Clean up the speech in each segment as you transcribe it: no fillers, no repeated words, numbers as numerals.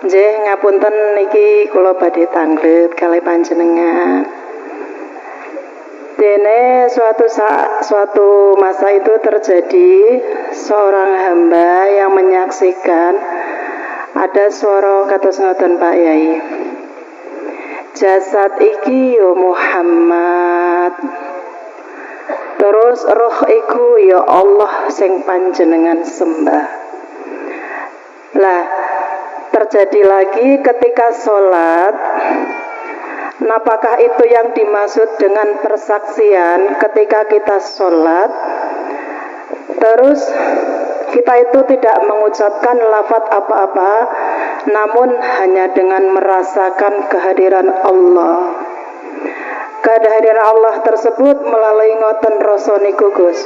Nggih, ngapunten niki kula badhe tanglet kalih panjenengan. Dene suatu masa itu terjadi seorang hamba yang menyaksikan ada suara kados ngoten Pak Yai. Jasad iki yo Muhammad. Terus roh iku ya Allah sing panjenengan sembah. Lah terjadi lagi ketika sholat. Apakah itu yang dimaksud dengan persaksian ketika kita sholat? Terus kita itu tidak mengucapkan lafaz apa-apa, namun hanya dengan merasakan kehadiran Allah. Kehadiran Allah tersebut melalui ngoten rasa niku Gus.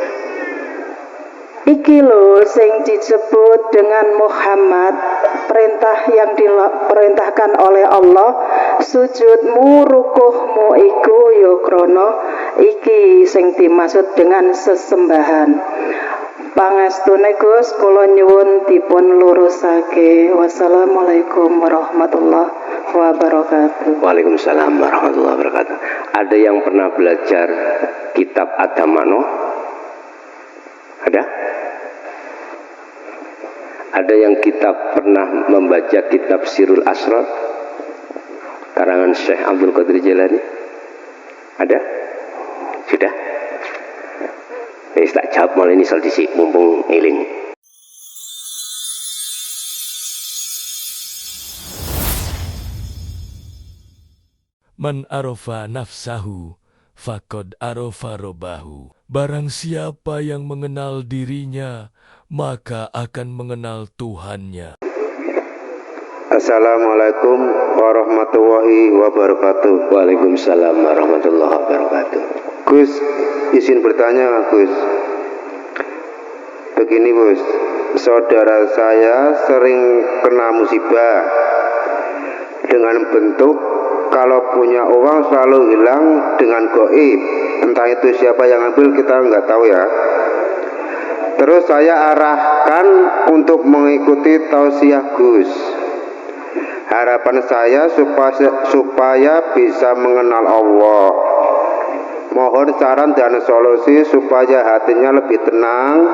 Iki lho sing disebut dengan Muhammad, perintah yang diperintahkan oleh Allah, sujudmu rukuhmu iku ya krana iki sing dimaksud dengan sesembahan. Pangestune Gus kula nyuwun dipun lurusake. Wassalamualaikum warahmatullahi wabarakatuh. Waalaikumsalam warahmatullahi wabarakatuh. Ada yang pernah belajar kitab Adamano? Ada? Ada yang pernah membaca kitab Sirul Asrar karangan Syekh Abdul Qadir Jailani? Ada? Sudah? Tak jawab malah ini soal disik mumpung eling. Man arafa nafsahu faqad arafa robbahu. Barang siapa yang mengenal dirinya, maka akan mengenal Tuhannya. Assalamualaikum warahmatullahi wabarakatuh. Waalaikumsalam warahmatullahi wabarakatuh. Gus, izin bertanya Gus. Begini Gus, saudara saya sering kena musibah dengan bentuk kalau punya uang selalu hilang dengan goib. Entah itu siapa yang ambil, kita nggak tahu ya. Terus saya arahkan untuk mengikuti tausiah Gus. Harapan saya supaya bisa mengenal Allah. Mohon saran dan solusi supaya hatinya lebih tenang.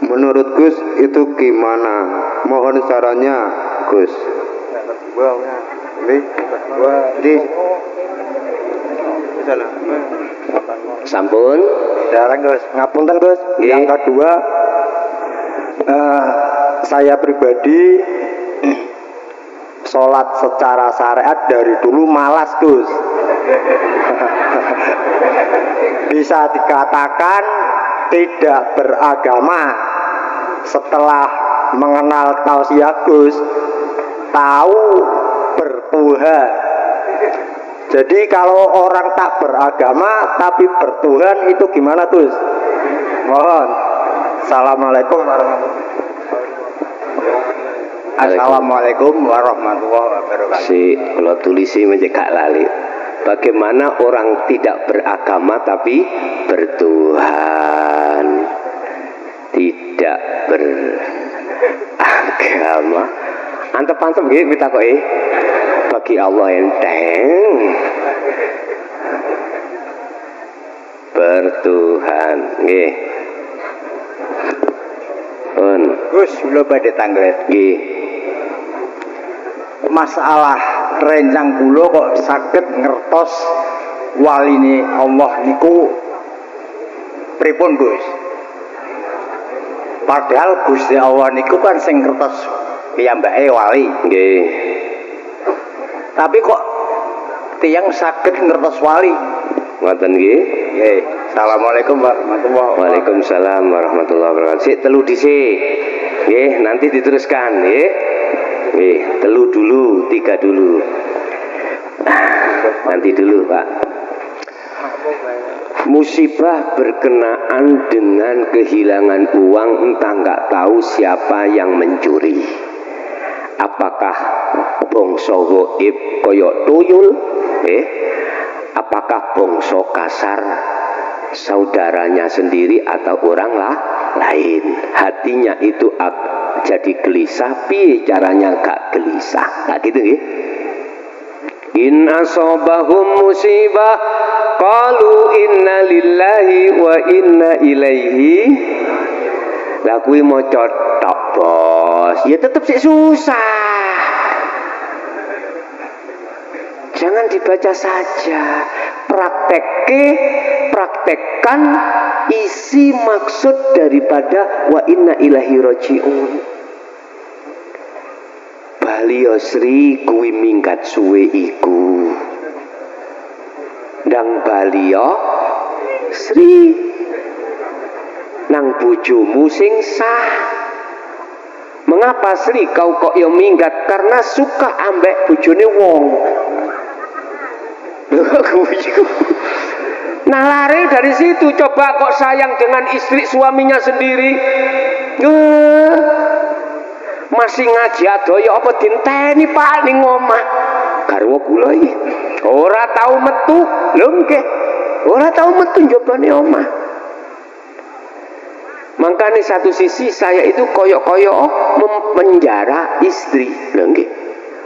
Menurut Gus itu gimana? Mohon sarannya Gus. Sampun. Jarang Gus, ngapunten Gus. Yang kedua, saya pribadi sholat secara syariat dari dulu malas Gus. Bisa dikatakan tidak beragama. Setelah mengenal tausiah Gus, tahu bertuhan. Jadi kalau orang tak beragama tapi bertuhan itu gimana Gus? Mohon. Assalamualaikum warahmatullahi wabarakatuh. Assalamualaikum warahmatullahi wabarakatuh. Si kalau tulisi menjekak lali. Bagaimana orang tidak beragama tapi bertuhan? Tidak beragama. Antep-antep nggih pitakoke. Bagi Allah enteng. Bertuhan nggih. Pun Gus kula badhe tanglet. nggih. Masalah rencang kula kok saged ngertos waline Allah niku pripun Gus? Padahal Gusti Allah niku kan sing ngertos piyambake wali. Nggih. Tapi kok tiyang saged ngertos wali? Ngoten nggih. Nggih. Assalamualaikum warahmatullahi wabarakatuh. Waalaikumsalam warahmatullahi wabarakatuh. Sik telu dhisik. Nggih, nanti diteruskan nggih. Nggih, telu dulu, 3 dulu. Nanti dulu, Pak. Musibah berkenaan dengan kehilangan uang, entah nggak tahu siapa yang mencuri. Apakah bongso goib koyok tuyul? Apakah bongso kasar saudaranya sendiri atau orang lain? Hatinya itu jadi gelisah, piye caranya gak gelisah? Nah gitu nggih. In asobahum musibah qalu inna lillahi wa inna ilaihi. Lah kuwi maca tok, Bos. Ya tetep sik susah. Jangan dibaca saja. Praktekkan isi maksud daripada wa inna ilahi roji'un. Baliyo Sri kuwi minggat suwe iku. Ndang baliyo Sri nang bojomu sing sah. Mengapa Sri kau kok yo minggat? Karena suka ambek bojone wong. Nah lari dari situ. Coba kok sayang dengan istri suaminya sendiri, masih ngaji adoyo apa dinteni Pak ning omah. Garwa kula iki ora tau metu. Lho nggih, ora tau metu njobane omah. Makanya satu sisi saya itu koyok-koyok menjara istri. Lho nggih,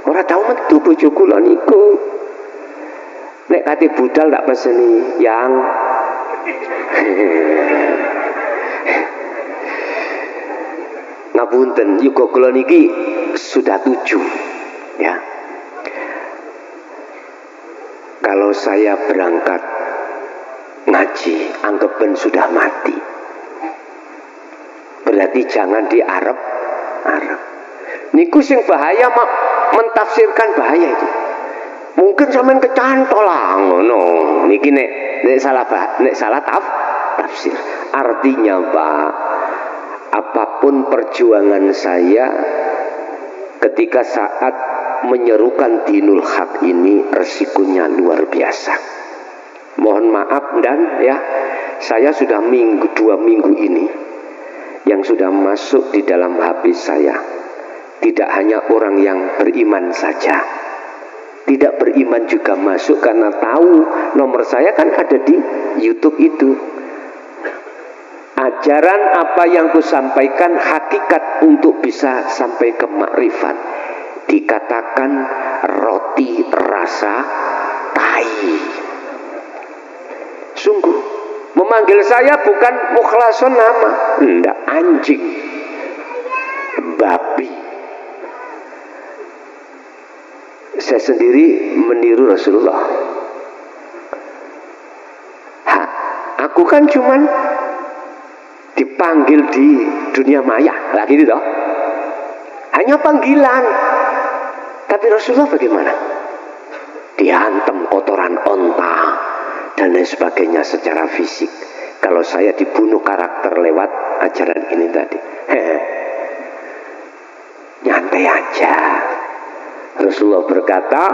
ora tau metu bojo kula niku. Nek kate budal tak peseni yang ngapunten yuga kula niki sudah 7 ya. Kalau saya berangkat ngaji anggapan sudah mati, berarti jangan diarep niku sing bahaya, mentafsirkan bahaya itu. Mungkin sampean kecantol lah ngono. Niki nek salah tafsir. Artinya Pak, apapun perjuangan saya ketika saat menyerukan dinul haq ini resikonya luar biasa. Mohon maaf dan ya, saya sudah 2 minggu ini yang sudah masuk di dalam HP saya. Tidak hanya orang yang beriman saja, tidak beriman juga masuk karena tahu nomor saya kan ada di YouTube itu. Ajaran apa yang kusampaikan hakikat untuk bisa sampai ke makrifat. Dikatakan roti rasa tai. Sungguh memanggil saya bukan mukhlason nama, enggak, anjing, babi. Saya sendiri meniru Rasulullah. Aku kan cuman dipanggil di dunia maya, lah gitu toh. Hanya panggilan. Tapi Rasulullah bagaimana? Dihantam kotoran onta dan lain sebagainya secara fisik. Kalau saya dibunuh karakter lewat ajaran ini tadi, nyantai aja. Rasulullah berkata,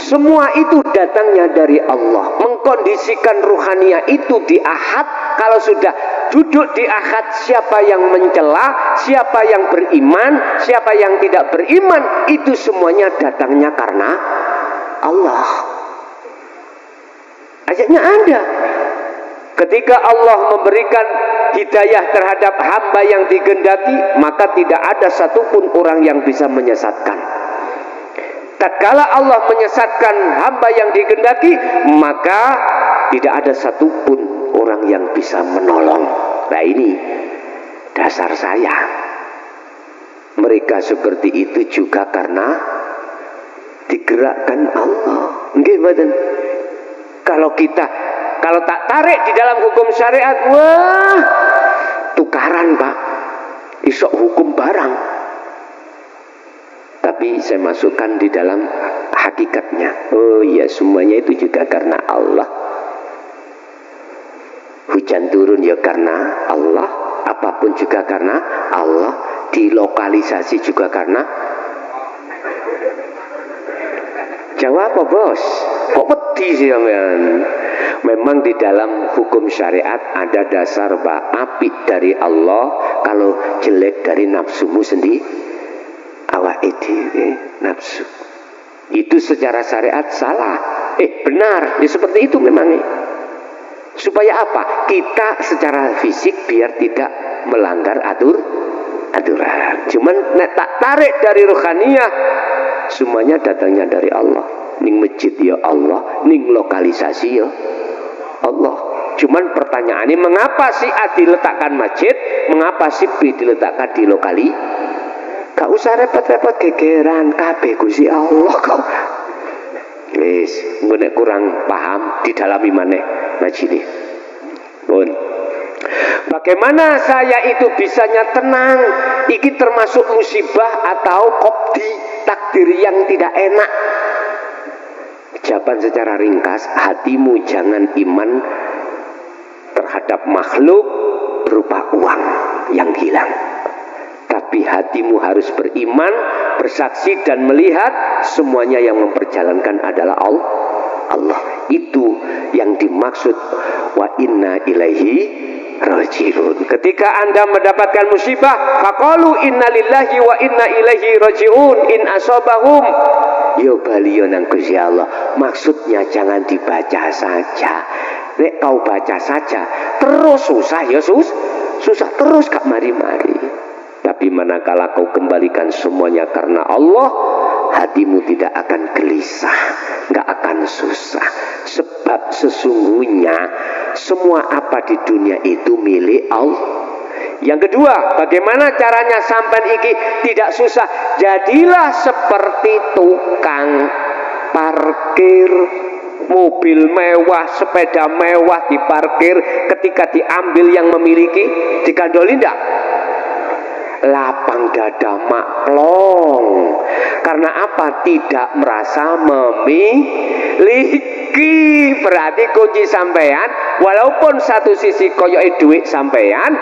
semua itu datangnya dari Allah. Mengkondisikan ruhania itu di ahad. Kalau sudah duduk di ahad, siapa yang mencela, siapa yang beriman, siapa yang tidak beriman, itu semuanya datangnya karena Allah. Ayatnya ada. Ketika Allah memberikan hidayah terhadap hamba yang digendaki, maka tidak ada satupun orang yang bisa menyesatkan. Tatkala Allah menyesatkan hamba yang digendaki, maka tidak ada satupun orang yang bisa menolong. Nah ini dasar saya. Mereka seperti itu juga karena digerakkan Allah. Nggih mboten? Kalau tak tarik di dalam hukum syariat, wah, tukaran Pak. Isok hukum barang. Tapi saya masukkan di dalam hakikatnya. Oh iya, semuanya itu juga karena Allah. Hujan turun ya karena Allah. Apapun juga karena Allah. Dilokalisasi juga karena. Jawab apa bos? Kok pedih sih men? Memang di dalam hukum syariat ada dasar Pak. Apik dari Allah, kalau jelek dari nafsumu sendiri. Awak nafsu itu secara syariat salah, benar ya, seperti itu memang. Supaya apa? Kita secara fisik biar tidak melanggar aturan. Cuman nek tak tarik dari rohaniyah, semuanya datangnya dari Allah. Ning masjid ya Allah, ning lokalisasi ya Allah. Cuman pertanyaannya, mengapa si A diletakkan masjid, mengapa si B diletakkan di lokali? Gak usah repot-repot gegeran, kabeh Gusti Allah kok. Wis, nek kurang paham didalami maneh majine. Pun. Bagaimana saya itu bisanya tenang? Iki termasuk musibah atau qobdi, takdir yang tidak enak? Jawaban secara ringkas, hatimu jangan iman terhadap makhluk berupa uang yang hilang. Tapi hatimu harus beriman, bersaksi dan melihat semuanya yang memperjalankan adalah Allah. Itu yang dimaksud wa inna ilaihi rajiun. Ketika Anda mendapatkan musibah, faqalu inna lillahi wa inna ilaihi rajiun in asobahum. Yo baliyo nang Gusti Allah. Maksudnya jangan dibaca saja. Nek kau baca saja terus susah ya susah terus gak mari-mari. Tapi manakala kau kembalikan semuanya karena Allah, hatimu tidak akan gelisah, gak akan susah. Sebab sesungguhnya semua apa di dunia itu milik Allah. Yang kedua, bagaimana caranya sampai iki tidak susah? Jadilah seperti tukang parkir. Mobil mewah, sepeda mewah diparkir, ketika diambil yang memiliki digandoli ndak? Lapang dada maklong. Karena apa? Tidak merasa memiliki. Berarti kunci sampean, walaupun satu sisi koyoke duit sampean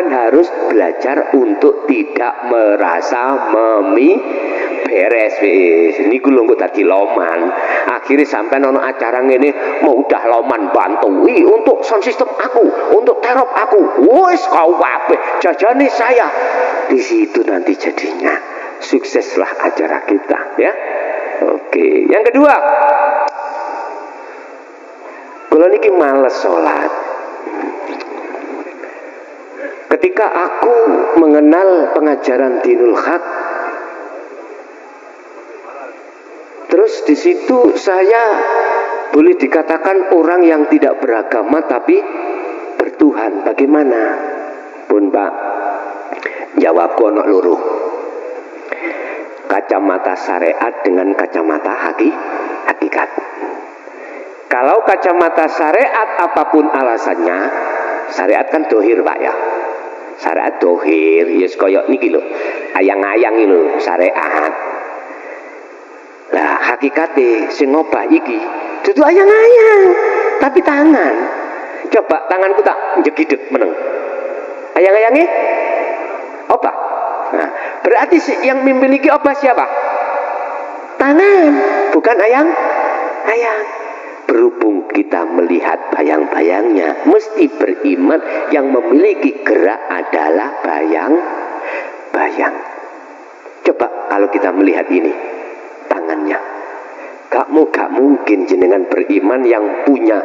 harus belajar untuk tidak merasa beres wis. Niku lho kok dadi loman. Akhirnya sampean ono acara ngene mau udah loman bantui untuk sound system aku, untuk terop aku. Wis kau kabeh jajane saya. Di situ nanti jadinya sukseslah acara kita ya. Oke, yang kedua, kula niki males salat. Ketika aku mengenal pengajaran Dinul Haq, terus di situ saya boleh dikatakan orang yang tidak beragama tapi bertuhan. Bagaimana? Pun Pak, jawabku ono loro. Kacamata syariat dengan kacamata hakikat. Kalau kacamata syariat apapun alasannya, syariat kan dohir Pak ya. Syariat dohir, yes koyok niki lho, ayang-ayang lho syariat. Lah hakikate sing ngobah iki dudu ayang-ayang, tapi tangan. Coba tanganku tak jegideg meneng. Ayang-ayangnya obah. Nah, berarti yang memiliki obah siapa? Tangan, bukan ayang-ayang. Berhubung kita melihat bayang-bayangnya, mesti beriman yang memiliki gerak adalah bayang-bayang. Coba kalau kita melihat ini, tangannya. Gak mungkin jenengan beriman yang punya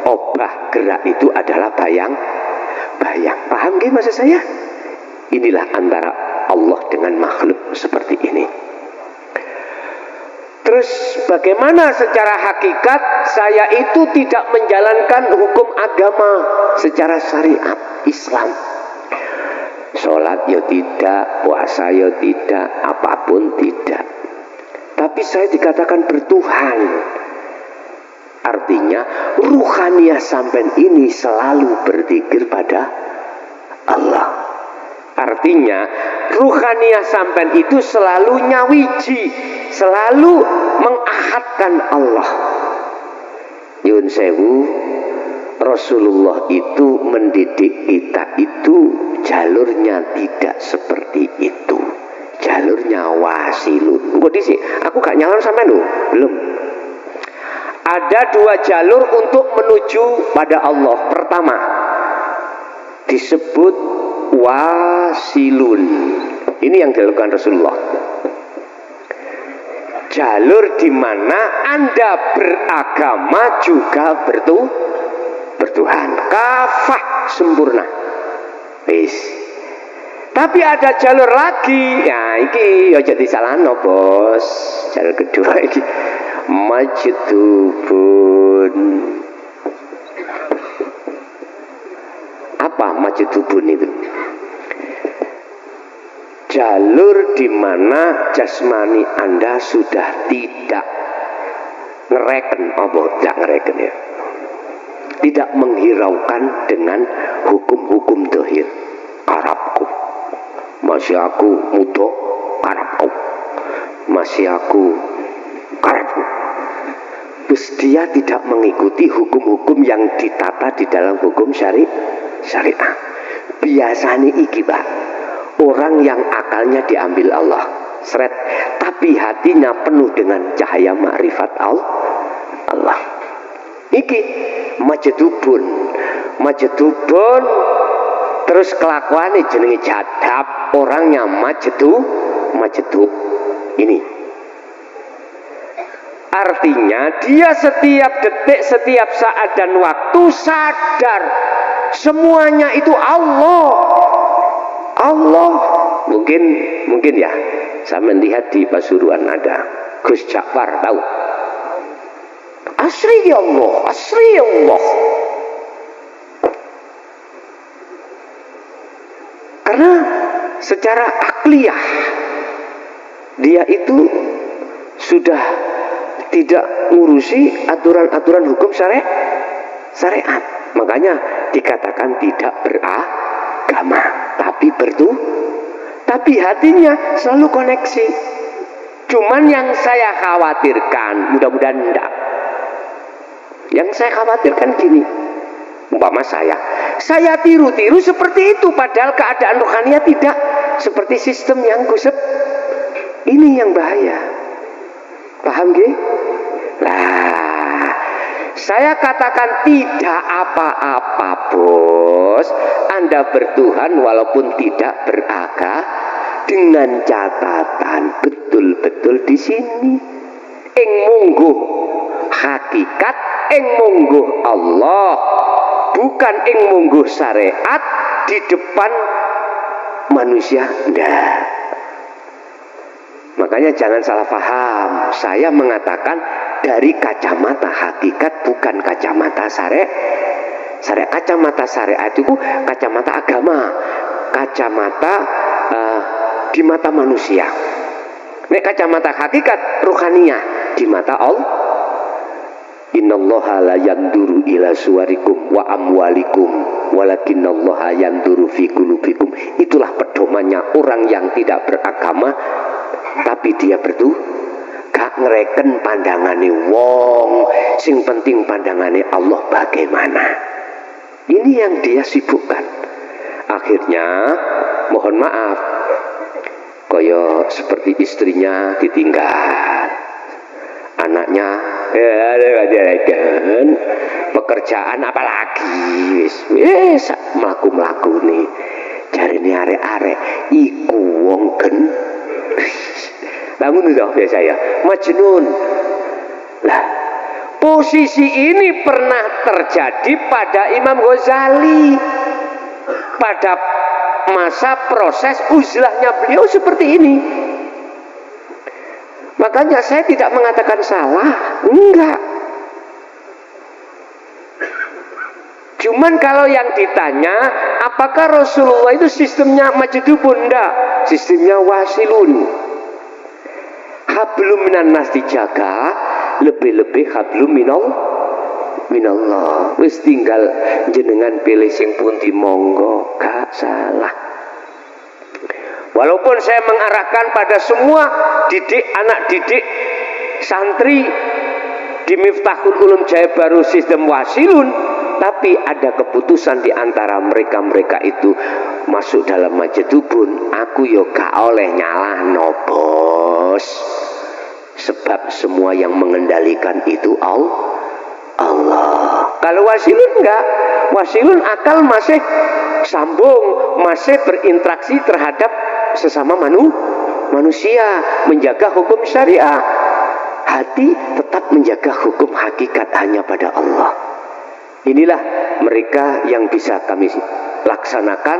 obah gerak itu adalah bayang-bayang. Paham gak maksud saya? Inilah antara Allah dengan makhluk seperti ini. Terus bagaimana secara hakikat saya itu tidak menjalankan hukum agama secara syariat Islam. Sholat ya tidak, puasa ya tidak, apapun tidak. Tapi saya dikatakan bertuhan. Artinya ruhaniyah sampean ini selalu berzikir pada Allah. Artinya ruhaniyah sampean itu selalu nyawiji, selalu mengahadkan Allah. Yun sewu, Rasulullah itu mendidik kita itu jalurnya tidak seperti itu. Jalurnya wasilun. Kok disi? Aku gak nyalon sampean lho, belum. Ada dua jalur untuk menuju pada Allah. Pertama, disebut wasilun. Ini yang dilakukan Rasulullah. Jalur di mana Anda beragama juga bertuhan. Kafah sempurna. Wis. Tapi ada jalur lagi. Ya iki aja disalahno, Bos. Jalur kedua iki majdubun. Apa majdubun itu? Jalur di mana jasmani Anda sudah tidak ngereken, tidak ngereken ya. Tidak menghiraukan dengan hukum-hukum dohir. Arabku, masih aku muda, Arabku, masih aku Arabku. Terus dia tidak mengikuti hukum-hukum yang ditata di dalam hukum syariah. Biasanya iki Pak, orang yang akalnya diambil Allah, seret, tapi hatinya penuh dengan cahaya makrifat Allah. Iki majdubun, terus kelakuannya jenenge jadab, orangnya majdub. Ini artinya dia setiap detik, setiap saat dan waktu sadar semuanya itu Allah. Mungkin ya, saya melihat di Pasuruan ada Gus Ja'far, tahu? Asri Allah. Karena secara akliyah dia itu sudah tidak ngurusi aturan-aturan hukum syariat. Makanya dikatakan tidak beragama, tapi hatinya selalu koneksi. Cuman yang saya khawatirkan, mudah-mudahan enggak. Yang saya khawatirkan gini, umpama saya tiru-tiru seperti itu, padahal keadaan rohaninya tidak seperti sistem yang kusep. Ini yang bahaya. Paham gak? Nah, saya katakan tidak apa-apa, Bos. Anda bertuhan walaupun tidak beragama, dengan catatan betul-betul di sini ing mungguh hakikat, ing mungguh Allah, bukan ing mungguh syariat di depan manusia. Ndak. Makanya jangan salah paham. Saya mengatakan dari kacamata hakikat, bukan kacamata syariat. Kacamata syariat itu kacamata agama, kacamata di mata manusia. Nek kacamata hakikat ruhaniyah di mata Allah. Innallaha la yanduru ila suwarikum wa amwalikum walakinallaha yanduru fi qulubikum. Itulah pedomannya orang yang tidak beragama tapi dia gak ngereken pandangane wong, sing penting pandangane Allah bagaimana. Ini yang dia sibukkan. Akhirnya mohon maaf, koyo seperti istrinya ditinggal, anaknya pekerjaan apalagi wis mlaku-mlaku nih jarine arek-arek iku wong bangun udah biasa ya, majnun. Lah, posisi ini pernah terjadi pada Imam Ghazali pada masa proses uzlahnya beliau seperti ini. Makanya saya tidak mengatakan salah, enggak. Cuman kalau yang ditanya, apakah Rasulullah itu sistemnya majdubun? Enggak, sistemnya wasilun. Hablum minan nas dijaga, lebih-lebih hablum minallah. Wis tinggal jenengan pilih sing pundi monggo, gak salah. Walaupun saya mengarahkan pada semua anak didik santri di Miftahul Ulum Jaya Baru sistem wasilun, tapi ada keputusan di antara mereka itu masuk dalam majdubun. Aku yo gak oleh nyalahno, Bos. Sebab semua yang mengendalikan itu Allah. Kalau wasilun enggak, wasilun akal masih sambung, masih berinteraksi terhadap sesama manusia, menjaga hukum syariah. Hati tetap menjaga hukum hakikat hanya pada Allah. Inilah mereka yang bisa kami laksanakan,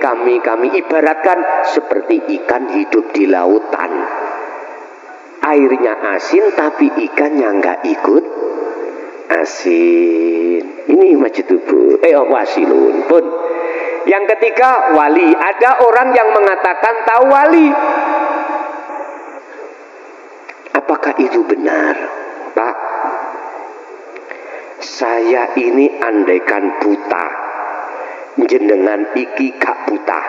kami ibaratkan seperti ikan hidup di lautan. Airnya asin tapi ikannya nggak ikut asin. Ini majdubu, wasilun pun. Yang ketiga, wali. Ada orang yang mengatakan tahu wali. Apakah itu benar? Pak, saya ini andaikan buta, jenengan iki gak buta,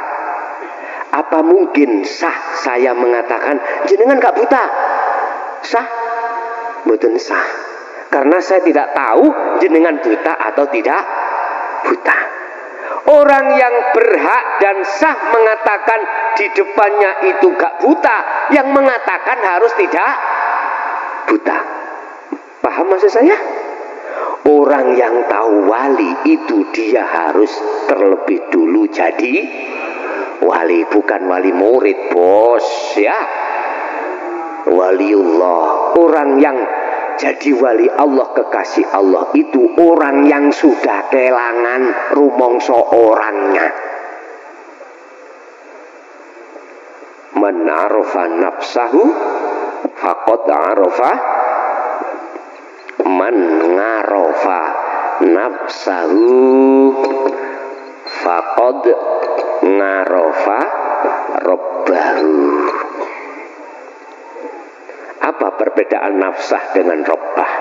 apa mungkin sah saya mengatakan jenengan gak buta? Sah? Mboten sah. Karena saya tidak tahu jenengan buta atau tidak buta. Orang yang berhak dan sah mengatakan di depannya itu gak buta, yang mengatakan harus tidak buta. Paham maksud saya? Orang yang tahu wali itu dia harus terlebih dulu jadi wali, bukan wali murid, bos, ya. Waliullah, orang yang jadi wali Allah, kekasih Allah itu orang yang sudah kelangan rumongso orangnya. Man arafa nafsahu faqad arafa, man ngarafa nafsahu faqad ngarafa rabbahu. Apa perbedaan nafsah dengan robbah?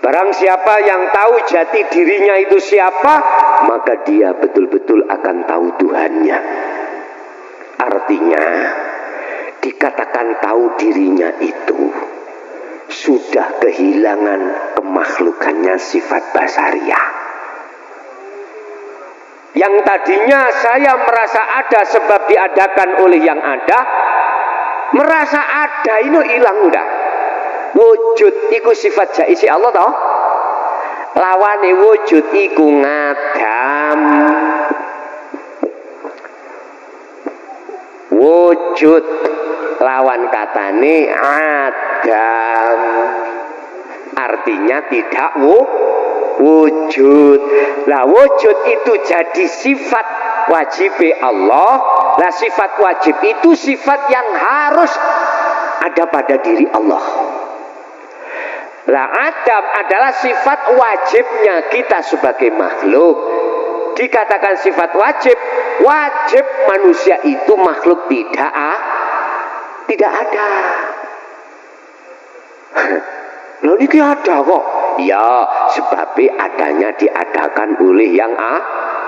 Barang siapa yang tahu jati dirinya itu siapa, maka dia betul-betul akan tahu Tuhannya. Artinya, dikatakan tahu dirinya itu sudah kehilangan kemakhlukannya sifat basariah. Yang tadinya saya merasa ada sebab diadakan oleh yang ada, merasa ada itu hilang udah. Wujud iku sifat jaisi Allah toh. Lawane wujud iku ngadam. Wujud lawan katane adam. Artinya tidak wujud. Lah wujud itu jadi sifat wajib Allah. Lah sifat wajib itu sifat yang harus ada pada diri Allah. Lah adam adalah sifat wajibnya kita sebagai makhluk. Dikatakan sifat wajib, wajib manusia itu makhluk tidak ada. Loh ini ada kok. Ya, sebabnya adanya diadakan oleh yang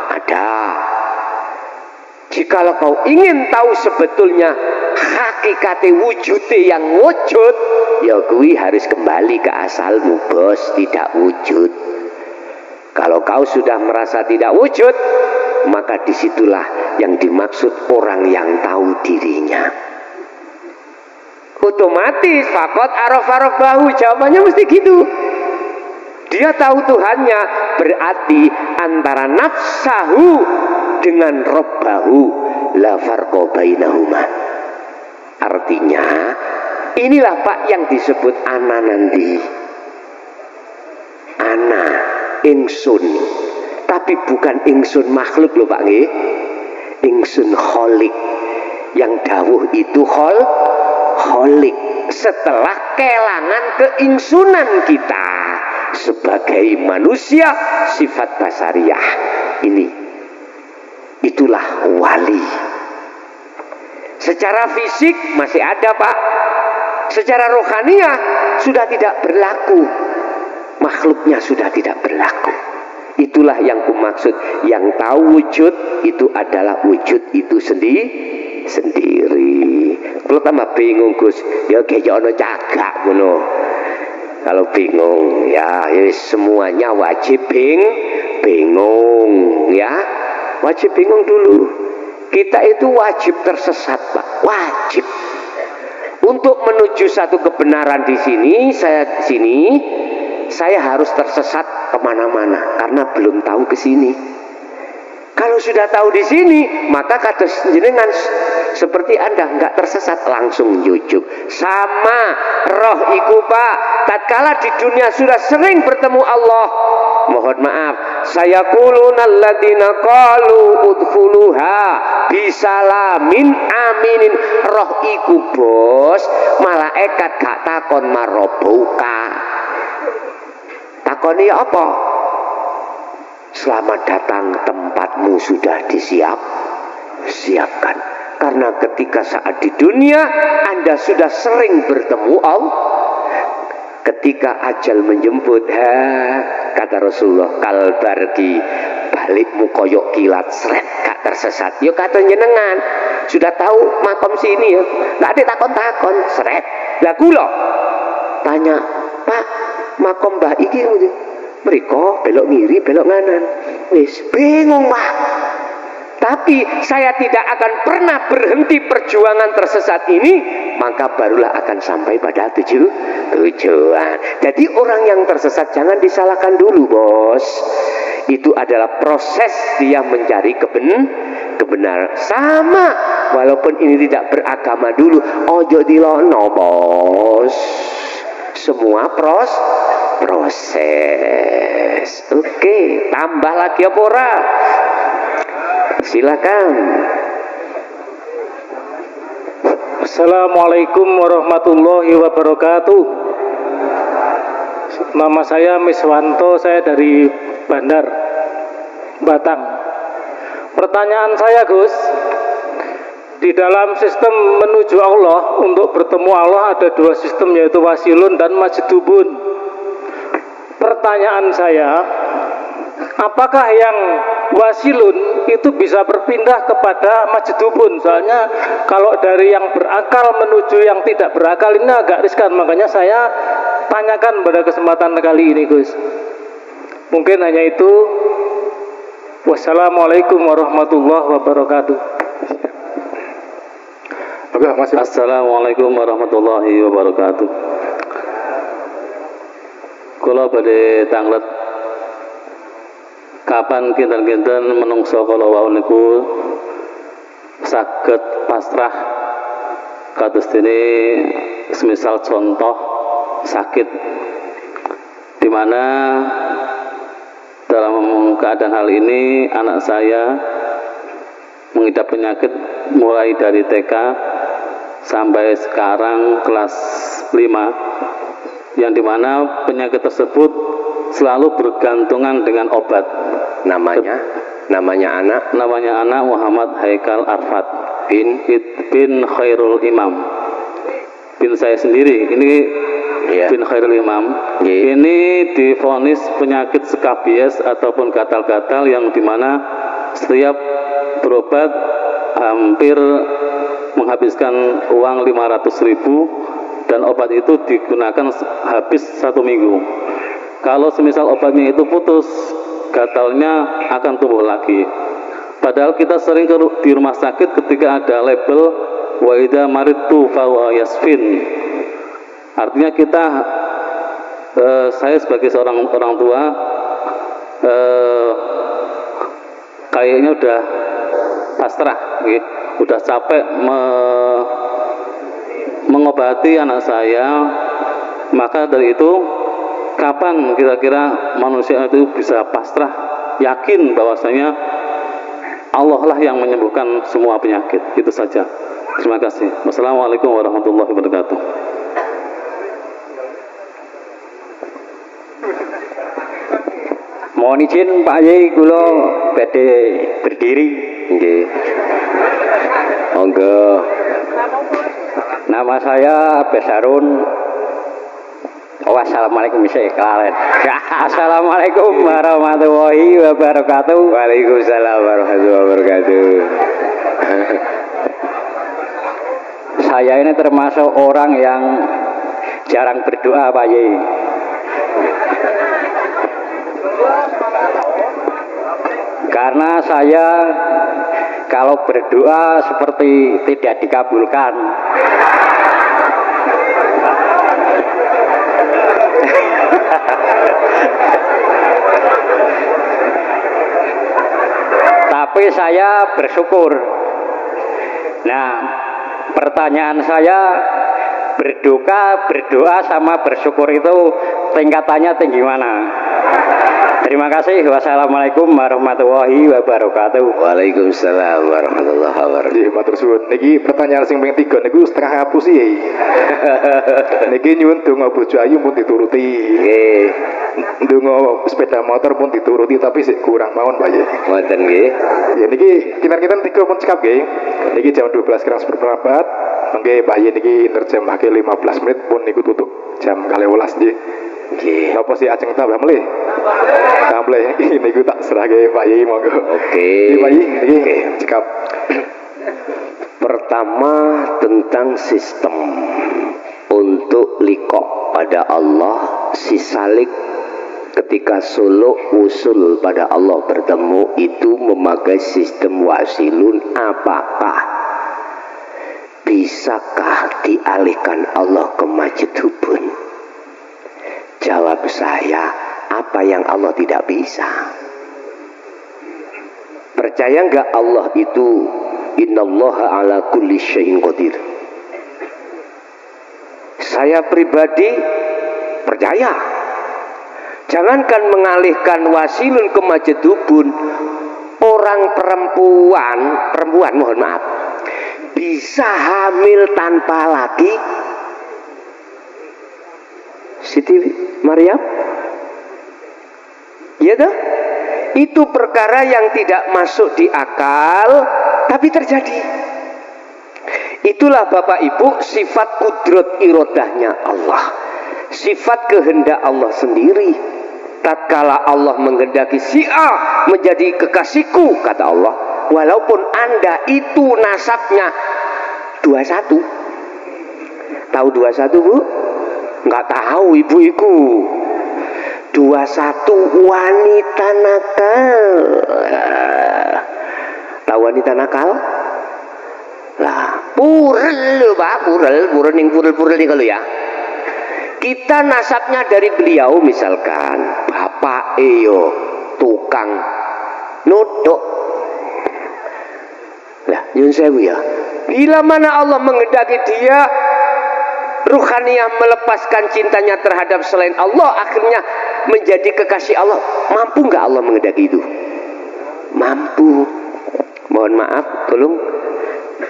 ada. Jikalau kau ingin tahu sebetulnya hakikate wujudnya yang wujud, ya kui harus kembali ke asalmu, bos, tidak wujud. Kalau kau sudah merasa tidak wujud, maka disitulah yang dimaksud orang yang tahu dirinya. Otomatis faqad arafa rabbahu, jawabannya mesti gitu. Dia tahu Tuhannya, berarti antara nafsahu dengan rabbahu la farqa bainahuma. Artinya inilah Pak yang disebut ana nanti. Ana, ingsun. Tapi bukan ingsun makhluk loh Pak nggih. Ingsun kholik. Yang dawuh itu kholik. Setelah kelangan keingsunan kita sebagai manusia sifat basariah ini, itulah wali. Secara fisik masih ada Pak, secara rohaniah sudah tidak berlaku, makhluknya sudah tidak berlaku. Itulah yang kumaksud, yang tahu wujud itu adalah wujud itu sendiri. Kalau tambah bingung Gus, ya kayak ono cagak ngono. Kalau bingung ya semuanya wajib bingung ya. Wajib bingung dulu. Kita itu wajib tersesat Pak, wajib. Untuk menuju satu kebenaran di sini, saya harus tersesat kemana-mana karena belum tahu ke sini. Kalau sudah tahu di sini, maka kados jenengan seperti Anda nggak tersesat, langsung jujuk. Sama roh iku Pak, tatkala di dunia sudah sering bertemu Allah, mohon maaf, sayaquluna alladziina qalu udkhuluha bisalamin aminin. Roh iku bos, malaikat gak takon marobuka. Takoni apa? Selamat datang, tempatmu sudah siapkan. Karena ketika saat di dunia Anda sudah sering bertemu Allah, ketika ajal menjemput, kata Rasulullah, kalbarki, balikmu koyok kilat, seret, gak tersesat. Yo kata jenengan sudah tahu makom sini ya, gak ada takon-takon, seret. Lah kula tanya, Pak, makom mbah iki mriko belok ngiri belok nganan, wis bingung Pak. Tapi saya tidak akan pernah berhenti perjuangan tersesat ini, maka barulah akan sampai pada tujuan. Jadi orang yang tersesat jangan disalahkan dulu, bos. Itu adalah proses dia mencari kebenaran. Sama, walaupun ini tidak beragama dulu, ojo dilono, bos. Semua proses. Oke, tambah lagi apa ora? Silakan. Assalamualaikum warahmatullahi wabarakatuh. Nama saya Miswanto, saya dari Bandar, Batang. Pertanyaan saya, Gus, di dalam sistem menuju Allah, untuk bertemu Allah ada dua sistem, yaitu wasilun dan majdubun. Pertanyaan saya, apakah yang wasilun itu bisa berpindah kepada majdubun? Soalnya kalau dari yang berakal menuju yang tidak berakal ini agak riskan, makanya saya tanyakan pada kesempatan kali ini, Gus. Mungkin hanya itu. Wassalamualaikum warahmatullahi wabarakatuh. Assalamualaikum warahmatullahi wabarakatuh. Kula badhe tanglet kapan kinten-kinten menungso kala wau niku saged pasrah kados dene semisal contoh sakit, di mana dalam keadaan hal ini anak saya mengidap penyakit mulai dari TK sampai sekarang kelas 5, yang dimana penyakit tersebut selalu bergantungan dengan obat. Namanya anak Muhammad Haikal Arfat bin Khairul Imam, bin saya sendiri ini, bin Khairul Imam. Ini divonis penyakit skabies ataupun gatal-gatal, yang dimana setiap berobat hampir menghabiskan uang 500.000, dan obat itu digunakan habis 1 minggu. Kalau semisal obatnya itu putus, gatalnya akan tumbuh lagi. Padahal kita sering di rumah sakit ketika ada label wa idza maridtu fa huwa yasfin. Artinya kita, saya sebagai seorang orang tua, kayaknya udah pasrah, udah capek mengobati anak saya. Maka dari itu, kapan kira-kira manusia itu bisa pasrah, yakin bahwasanya Allah lah yang menyembuhkan semua penyakit? Itu saja. Terima kasih. Wassalamualaikum warahmatullahi wabarakatuh. Mohon izin Pak Yai, kula badhe berdiri. Nggih. Monggo. Nama saya Besarun. Wassalamualaikum Assalamualaikum warahmatullahi wabarakatuh. Waalaikumsalam warahmatullahi wabarakatuh. Saya ini termasuk orang yang jarang berdoa, Pak Yai. Karena saya kalau berdoa seperti tidak dikabulkan. Tapi saya bersyukur. Nah, pertanyaan saya, berdoa sama bersyukur itu tingkatannya tinggi mana? Terima kasih. Wassalamualaikum warahmatullahi wabarakatuh. Waalaikumsalam warahmatullahi wabarakatuh. Nggih, matur suwun. Niki pertanyaan sing ping 3 niku setengah hapus ya. Niki nyuwun donga bojo ayu pun dituruti. Nggih. Donga sepeda motor pun dituruti tapi sik kurang mawon Pak Yai. Ngoten nggih. Ya niki kinten-kinten 3 pun cekap nggih. Niki jam 12 kurang seperempat. Mengke Pak Yai niki nerjemahke 15 menit pun niku tutup jam 12 nggih. Nggih. Napa sih ajeng tambah melih? Tambah niku tak serahke Pak Yai monggo. Oke. Nggih Pak Yai niki cekap. Pertama tentang sistem untuk liqo pada Allah, si salik ketika suluk usul pada Allah bertemu itu memakai sistem wasilun. Apakah bisakah dialihkan Allah ke majdzubun? Jawab saya, apa yang Allah tidak bisa? Percaya enggak Allah itu innallaha ala kulli syai'in qadir? Saya pribadi percaya. Jangankan mengalihkan wasilun ke majdzubun, orang perempuan mohon maaf, bisa hamil tanpa laki. Siti Maryam, ya dah, itu perkara yang tidak masuk di akal, tapi terjadi. Itulah Bapak Ibu sifat kudrat irodahnya Allah, sifat kehendak Allah sendiri. Tatkala Allah menghendaki si A menjadi kekasihku, kata Allah, walaupun Anda itu nasabnya 21. Tahu 21 Bu? Enggak tahu ibu-ibu. 21 wanita nakal. Tahu wanita nakal? Lah, purel lho Pak, purel ning purel nih kalau ya. Kita nasabnya dari beliau misalkan bapak iyo tukang nodok. Lah, nyun sewu ya. Bila mana Allah menghendaki dia ruhaniyah melepaskan cintanya terhadap selain Allah, akhirnya menjadi kekasih Allah, mampu nggak Allah menghendaki itu? Mampu. Mohon maaf, tolong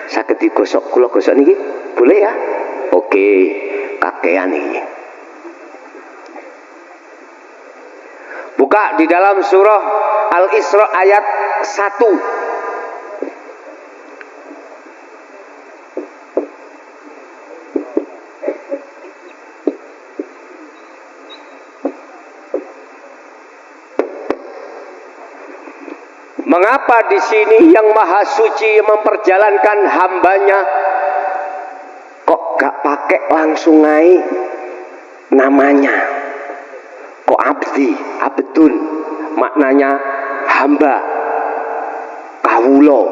sakit digosok, kula gosok niki, boleh ya? Oke, kakean niki. Buka di dalam surah Al-Isra ayat 1. Mengapa di sini yang Maha Suci memperjalankan hambanya kok gak pakai langsung ngai namanya? Kok abdun maknanya hamba, kawulo.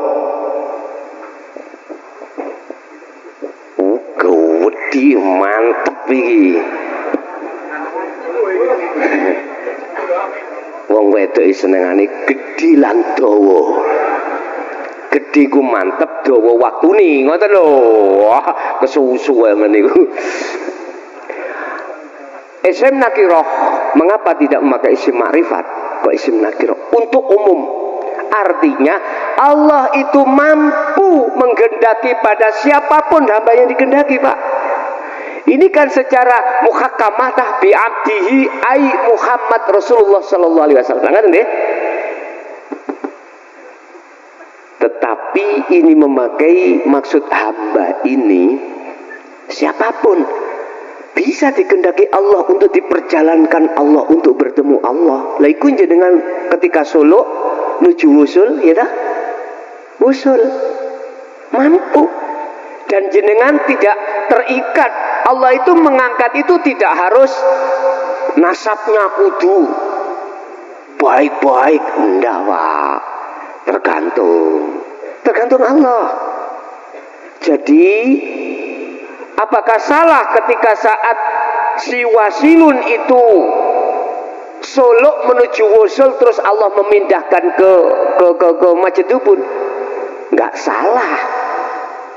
Gede mantep iki. Wong wedok senengane gedhi lan dawa. Gedhi ku mantep, dawa waktune, ngoten lho. Wah, kesusu men niku. Isim nakirah, mengapa tidak memakai isim makrifat? Kok isim nakirah? Untuk umum. Artinya Allah itu mampu menggendaki pada siapapun hamba yang digendaki, Pak. Ini kan secara muhakkamah bi abdihi ai Muhammad Rasulullah sallallahu alaihi wasallam. Ngerti nggih? Tetapi ini memakai maksud hamba ini siapapun bisa dikehendaki Allah untuk diperjalankan Allah untuk bertemu Allah. Lah iku jenengan ketika solo nuju wusul ya dah? Wusul. Mampu. Dan jenengan tidak terikat. Allah itu mengangkat itu tidak harus nasabnya kudu baik-baik, enggak Pak. Tergantung Allah. Jadi apakah salah ketika saat si wasilun itu suluk menuju wusul terus Allah memindahkan ke majdzubun? Enggak salah.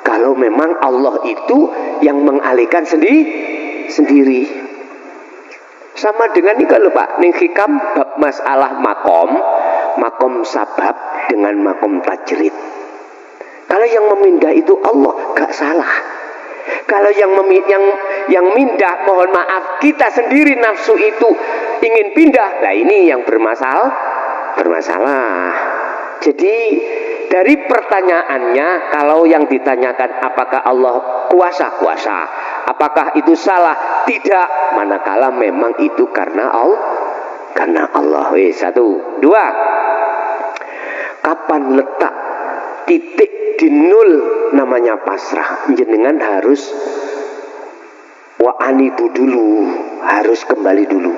Kalau memang Allah itu yang mengalihkan sendiri. Sama dengan ini kalau Pak ning hikam bab masalah makom sabab dengan makom tajrid. Kalau yang memindah itu Allah, gak salah. Kalau yang mindah, mohon maaf, kita sendiri nafsu itu ingin pindah, nah ini yang bermasalah. Jadi dari pertanyaannya, kalau yang ditanyakan apakah Allah kuasa, apakah itu salah, tidak, manakala memang itu karena Allah. Satu, dua, kapan letak titik di nol namanya pasrah? Jenengan harus wa'anibu dulu, harus kembali dulu.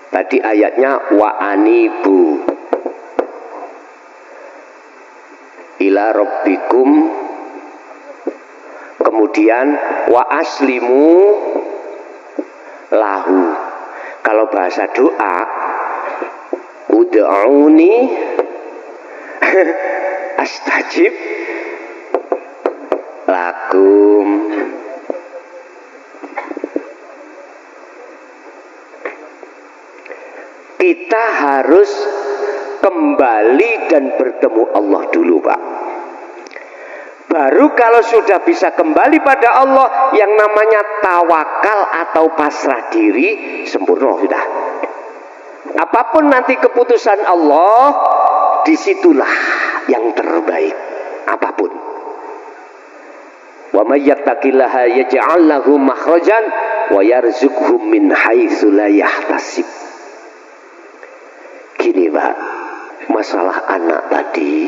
Tadi ayatnya wa'anibu ila rabbikum, kemudian wa aslimu lahu. Kalau bahasa doa, ud'auni astajib lakum. Kita harus kembali dan bertemu Allah dulu, Pak. Baru kalau sudah bisa kembali pada Allah, yang namanya tawakal atau pasrah diri sempurna sudah. Apapun nanti keputusan Allah, disitulah yang terbaik. Apapun. Wa may yattaqillaha yaj'al lahu makhrajan wa yarzuqhu min haitsu la yahtasib. Gini Pak, masalah anak tadi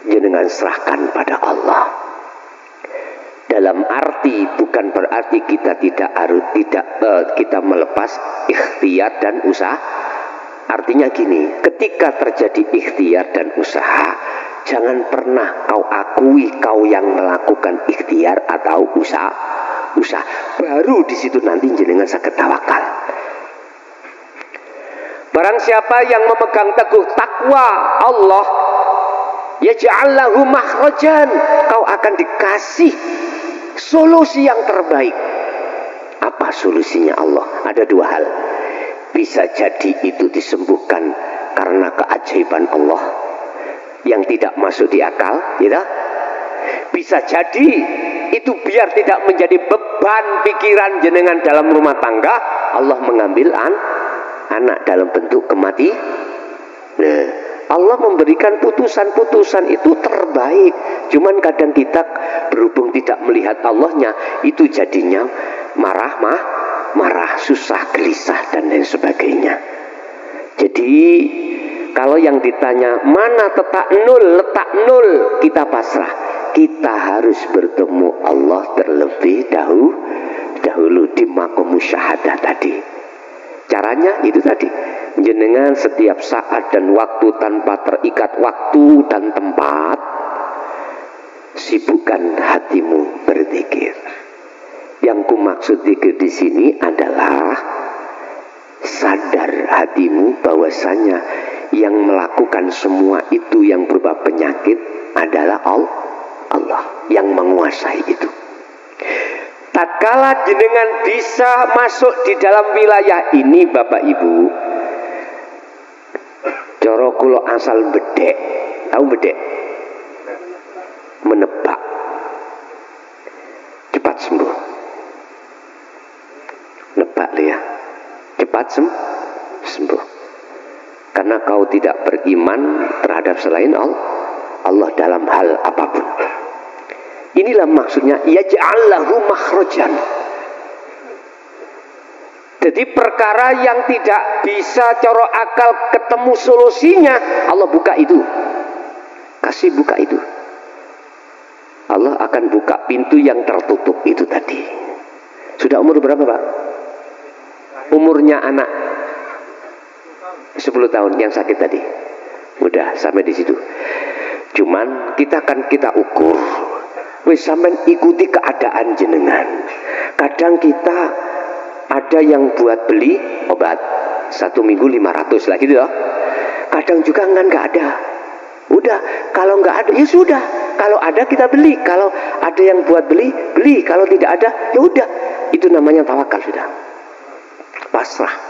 jenengan serahkan pada Allah. Dalam arti bukan berarti kita kita melepas ikhtiar dan usaha. Artinya gini, ketika terjadi ikhtiar dan usaha, jangan pernah kau akui kau yang melakukan ikhtiar atau usaha. Baru di situ nanti jenengan sakit tawakal. Barang siapa yang memegang teguh takwa Allah, yaj'al lahu makhrajan, kau akan dikasih solusi yang terbaik. Apa solusinya Allah? Ada dua hal. Bisa jadi itu disembuhkan karena keajaiban Allah yang tidak masuk di akal, gitu. Bisa jadi itu biar tidak menjadi beban pikiran jenengan dalam rumah tangga, Allah mengambil anak dalam bentuk kematian. Nah, Allah memberikan putusan-putusan itu terbaik. Cuman kadang kita berhubung tidak melihat Allahnya, itu jadinya marah, susah, gelisah dan lain sebagainya. Jadi kalau yang ditanya mana letak nol, kita pasrah. Kita harus bertemu Allah terlebih dahulu di makom musyahadah tadi. Caranya itu tadi, jenengan setiap saat dan waktu tanpa terikat waktu dan tempat, sibukkan hatimu berzikir. Yang ku maksud zikir di sini adalah sadar hatimu bahwasanya yang melakukan semua itu yang berupa penyakit adalah Allah yang menguasai itu. Tatkala jenengan bisa masuk di dalam wilayah ini, Bapak Ibu, coro kula asal bedek, tahu bedek? Menebak, cepat sembuh. Nebak ya, cepat sembuh. Karena kau tidak beriman terhadap selain Allah dalam hal apapun. Inilah maksudnya yaj'al lahu makhrajan. Jadi perkara yang tidak bisa coro akal ketemu solusinya, Allah buka itu. Kasih buka itu. Allah akan buka pintu yang tertutup itu tadi. Sudah umur berapa, Pak? Umurnya anak 10 tahun yang sakit tadi. Udah sampai di situ. Cuman kita ukur. Wis sampean ikuti keadaan jenengan. Kadang kita ada yang buat beli obat 1 minggu 500 lah gitu loh. Kadang juga nggak ada. Udah, kalau nggak ada ya sudah, kalau ada kita beli, kalau ada yang buat beli, beli, kalau tidak ada ya udah. Itu namanya tawakal sudah. Pasrah.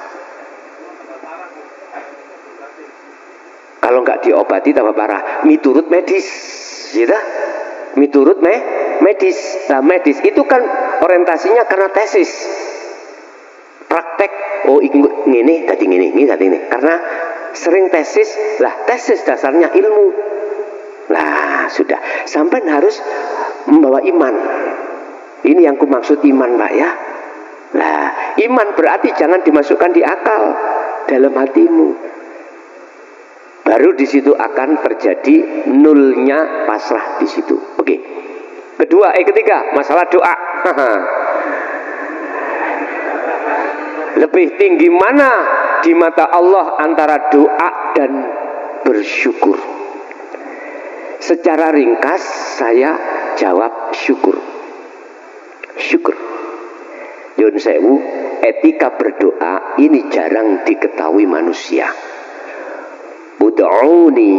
Kalau nggak diobati tambah parah. Miturut medis, gitu. Miturut medis. Nah, medis itu kan orientasinya karena tesis. Praktek, oh ini tadi ini tadi ini. Karena sering tesis, lah tesis dasarnya ilmu. Lah sudah, sampai harus membawa iman. Ini yang kumaksud iman, Pak ya. Lah, iman berarti jangan dimasukkan di akal, dalam hatimu. Baru di situ akan terjadi nulnya pasrah di situ. Oke. Ketiga, masalah doa. Lebih tinggi mana di mata Allah antara doa dan bersyukur? Secara ringkas saya jawab syukur. Syukur. Yun sewu, etika berdoa ini jarang diketahui manusia. Ud'uni,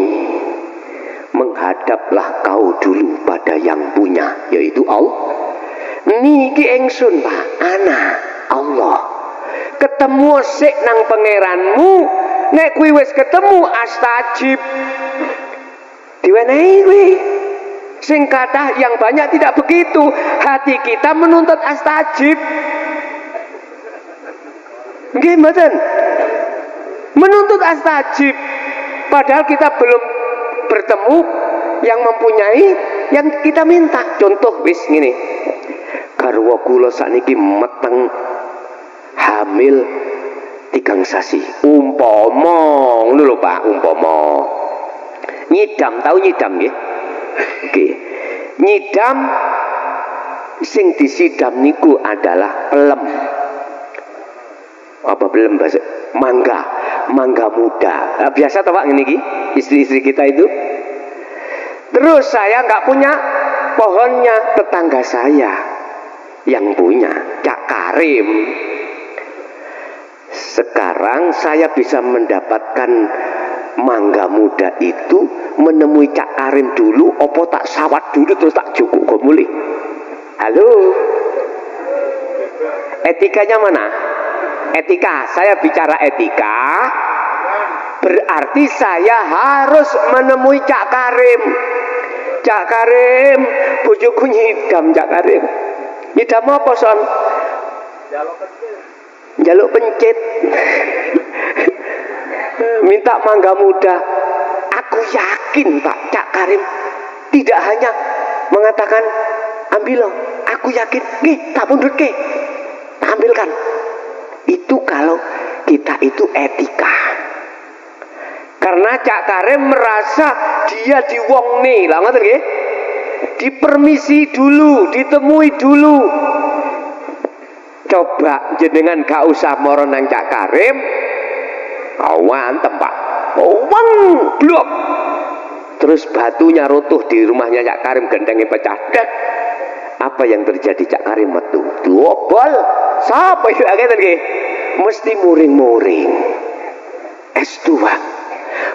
menghadaplah kau dulu pada yang punya, yaitu Allah. Niki engsun Pak, ana Allah. Ketemu sik nang pangeranmu, nek kuwi wis ketemu astajib. Diwenehi kuwi. Sing kathah yang banyak tidak begitu. Hati kita menuntut astajib. Nggih mboten? Menuntut astajib. Padahal kita belum bertemu yang mempunyai yang kita minta. Contoh wis ngene. Garwa kula sakniki meteng hamil 3 sasi. Umpama ngono lho Pak, umpama. Nyidam, tahu nyidam nggih? Nggih. Nyidam sing disidam niku adalah pelem. Apa pelem bahasa? Mangga muda. Nah, biasa toh Pak ngene iki, istri-istri kita itu. Terus saya nggak punya pohonnya, tetangga saya yang punya, Cak Karim. Sekarang saya bisa mendapatkan mangga muda itu menemui Cak Karim dulu, opo tak sawat dulu terus tak cukup kok mulih. Halo, etikanya mana? Etika, saya bicara etika, berarti saya harus menemui Cak Karim. Cak Karim, bojoku nyidam Cak Karim. Nyidam apa son? Jaluk pencit. Minta mangga muda. Aku yakin Pak Cak Karim tidak hanya mengatakan ambil loh. Aku yakin, nggih tak mundur ke, tak ambilkan. Itu kalau kita itu etika. Karena Cak Karim merasa dia diwongni, lah ngoten nggih. Dipermisi dulu, ditemui dulu. Coba jenengan gak usah moro nang Cak Karim. Awantem Pak. Wong blok. Terus batunya runtuh di rumahnya Cak Karim, gendengnya pecah. Dek. Apa yang terjadi Cak Karim metu? Dobol. Sapa itu ngeten nggih? Mesti muring-muring. S2.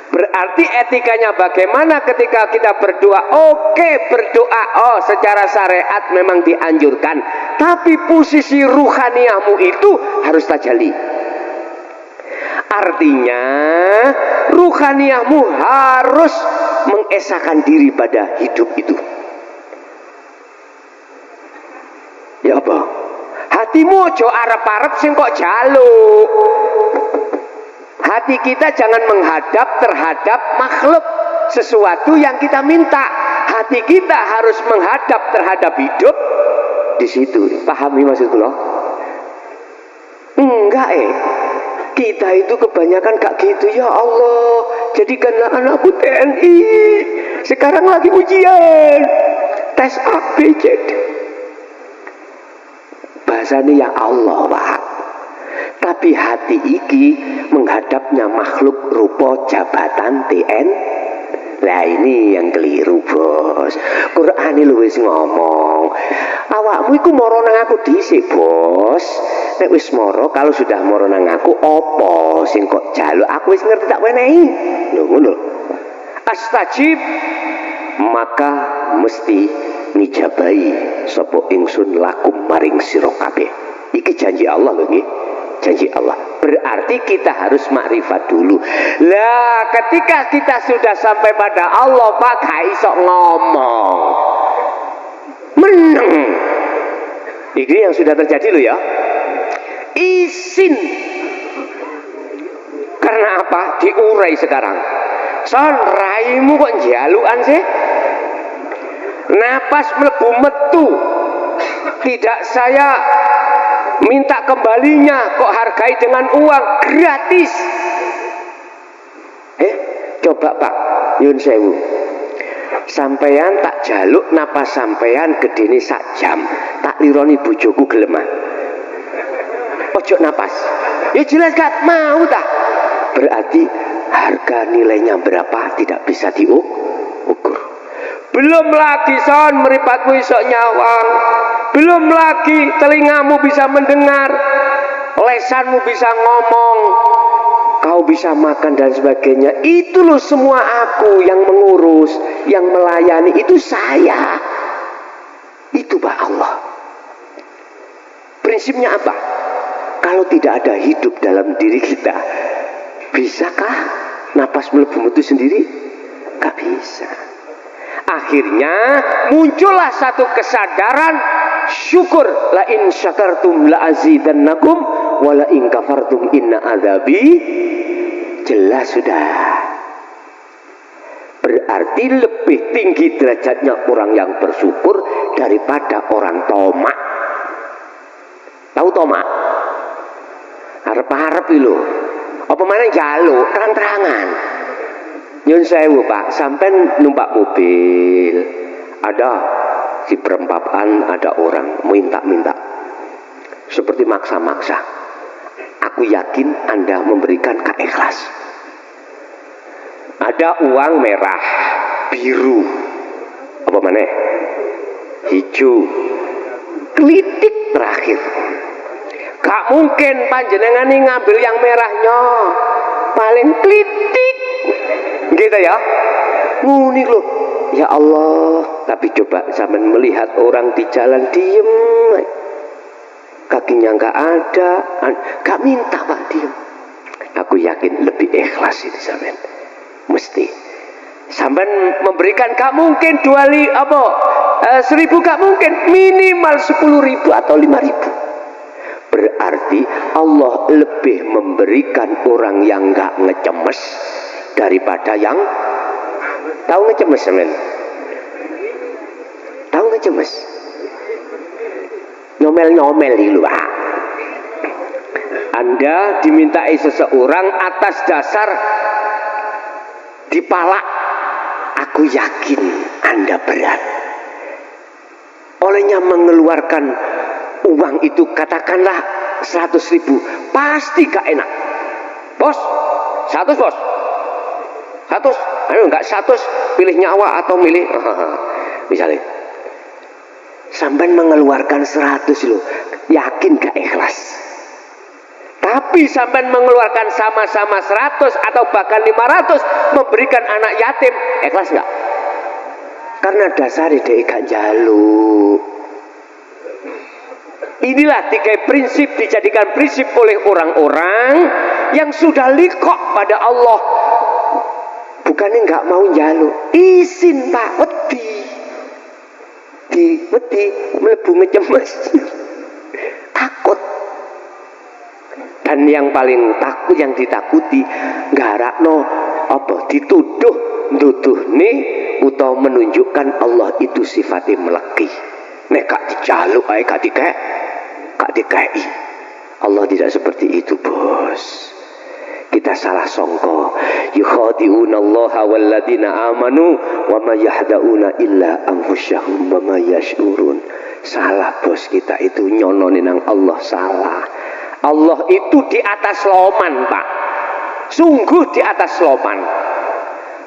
Berarti etikanya bagaimana ketika kita berdoa? Oke, berdoa. Oh, secara syariat memang dianjurkan. Tapi posisi ruhaniyahmu itu harus tajali. Artinya, ruhaniyahmu harus mengesahkan diri pada hidup itu. Ya apa? Hatimu ojo arep-arep sing kok jaluk. Hati kita jangan menghadap terhadap makhluk sesuatu yang kita minta. Hati kita harus menghadap terhadap hidup di situ. Pahami maksud kula? Enggak kita itu kebanyakan gak gitu. Ya Allah, jadikanlah anakku TNI. Sekarang lagi ujian tes ABCD. Bahasanya ya Allah Pak. Tapi hati iki menghadapnya makhluk rupa jabatan TN. Lah ini yang keliru bos. Quran lu wis ngomong. Awakmu iku moro nang aku dhisik bos. Nek wis moro, kalau sudah moro nang aku apa sing kok jaluk? Aku wis ngerti tak wenehi. Lho ngono. Astajib, maka mesti nijabahi sapa ingsun lakum maring sira kabeh. Iki janji Allah lho nggih. Janji Allah. Berarti kita harus makrifat dulu. Lah ketika kita sudah sampai pada Allah, Pak, gak iso ngomong. Meneng. Ini yang sudah terjadi loh ya. Isin. Karena apa? Diurai sekarang. Son, raimu kok jaluan sih? Napas mlebu metu. Tidak saya minta kembalinya, kok hargai dengan uang gratis. Coba Pak, nyun sewu. Sampeyan tak jaluk napas sampeyan gedene sak jam. Tak lironi bojoku gelem. Ojo napas. Ya jelas gak mau tak. Berarti harga nilainya berapa tidak bisa diukur. Belum lagi son meripatmu iso nyawang. Belum lagi telingamu bisa mendengar, lesanmu bisa ngomong, kau bisa makan dan sebagainya. Itu loh semua aku yang mengurus, yang melayani, itu saya. Itu Pak Allah. Prinsipnya apa? Kalau tidak ada hidup dalam diri kita, bisakah napas melebu itu sendiri? Gak bisa. Akhirnya muncullah satu kesadaran syukur, la in syakartum la azidannakum wa la in kafartum inna adzabi. Jelas sudah. Berarti lebih tinggi derajatnya orang yang bersyukur daripada orang tomak. Tahu tomak? Harap-harap itu. Apa mana jaluk terang-terangan. Nyun sewu Pak, sampai numpak mobil, ada di perempatan ada orang minta-minta, seperti maksa-maksa. Aku yakin Anda memberikan keikhlas. Ada uang merah, biru, apa mana? Hijau, klitik terakhir. Gak mungkin panjenengan ini ngambil yang merahnya, paling klitik. Gitu ya, nguni loh. Ya Allah, tapi coba zaman melihat orang di jalan diem, kakinya nggak ada, nggak minta Pak diem. Aku yakin lebih ikhlas itu zaman, mesti. Sampai memberikan gak mungkin 1.000 gak mungkin, minimal 10.000 atau 5.000. Berarti Allah lebih memberikan orang yang nggak ngecemes daripada yang tahu ngecemes, men. Tahu ngecemes? Nyomel-nyomel di luar. Anda dimintai seseorang atas dasar dipalak. Aku yakin Anda berat. Olehnya mengeluarkan uang itu, katakanlah 100.000, pasti gak enak. Bos, 100 bos. 100, ayo enggak 100, pilih nyawa atau milih misalnya sampai mengeluarkan 100 loh, yakin gak ikhlas. Tapi sampai mengeluarkan sama-sama 100 atau bahkan 500 memberikan anak yatim, ikhlas gak? Karena dasarnya dia gak jaluk. Inilah 3 prinsip dijadikan prinsip oleh orang-orang yang sudah likok pada Allah. Bukannya nggak mau jaluk, izin Pak, wedi mlebu ngecemes, takut. Dan yang paling takut, yang ditakuti, garakno apa dituduh nih, utawa menunjukkan Allah itu sifatnya meleki. Nek gak dijaluk ae gak dikai. Allah tidak seperti itu, Bos. Kita salah sangka. Yukhadi'una Allah walladzina amanu wa ma yahda'una illa anfusahum wa ma yash'urun. Salah, Bos, kita itu nyononin nang Allah, salah. Allah itu di atas loman, Pak. Sungguh di atas loman.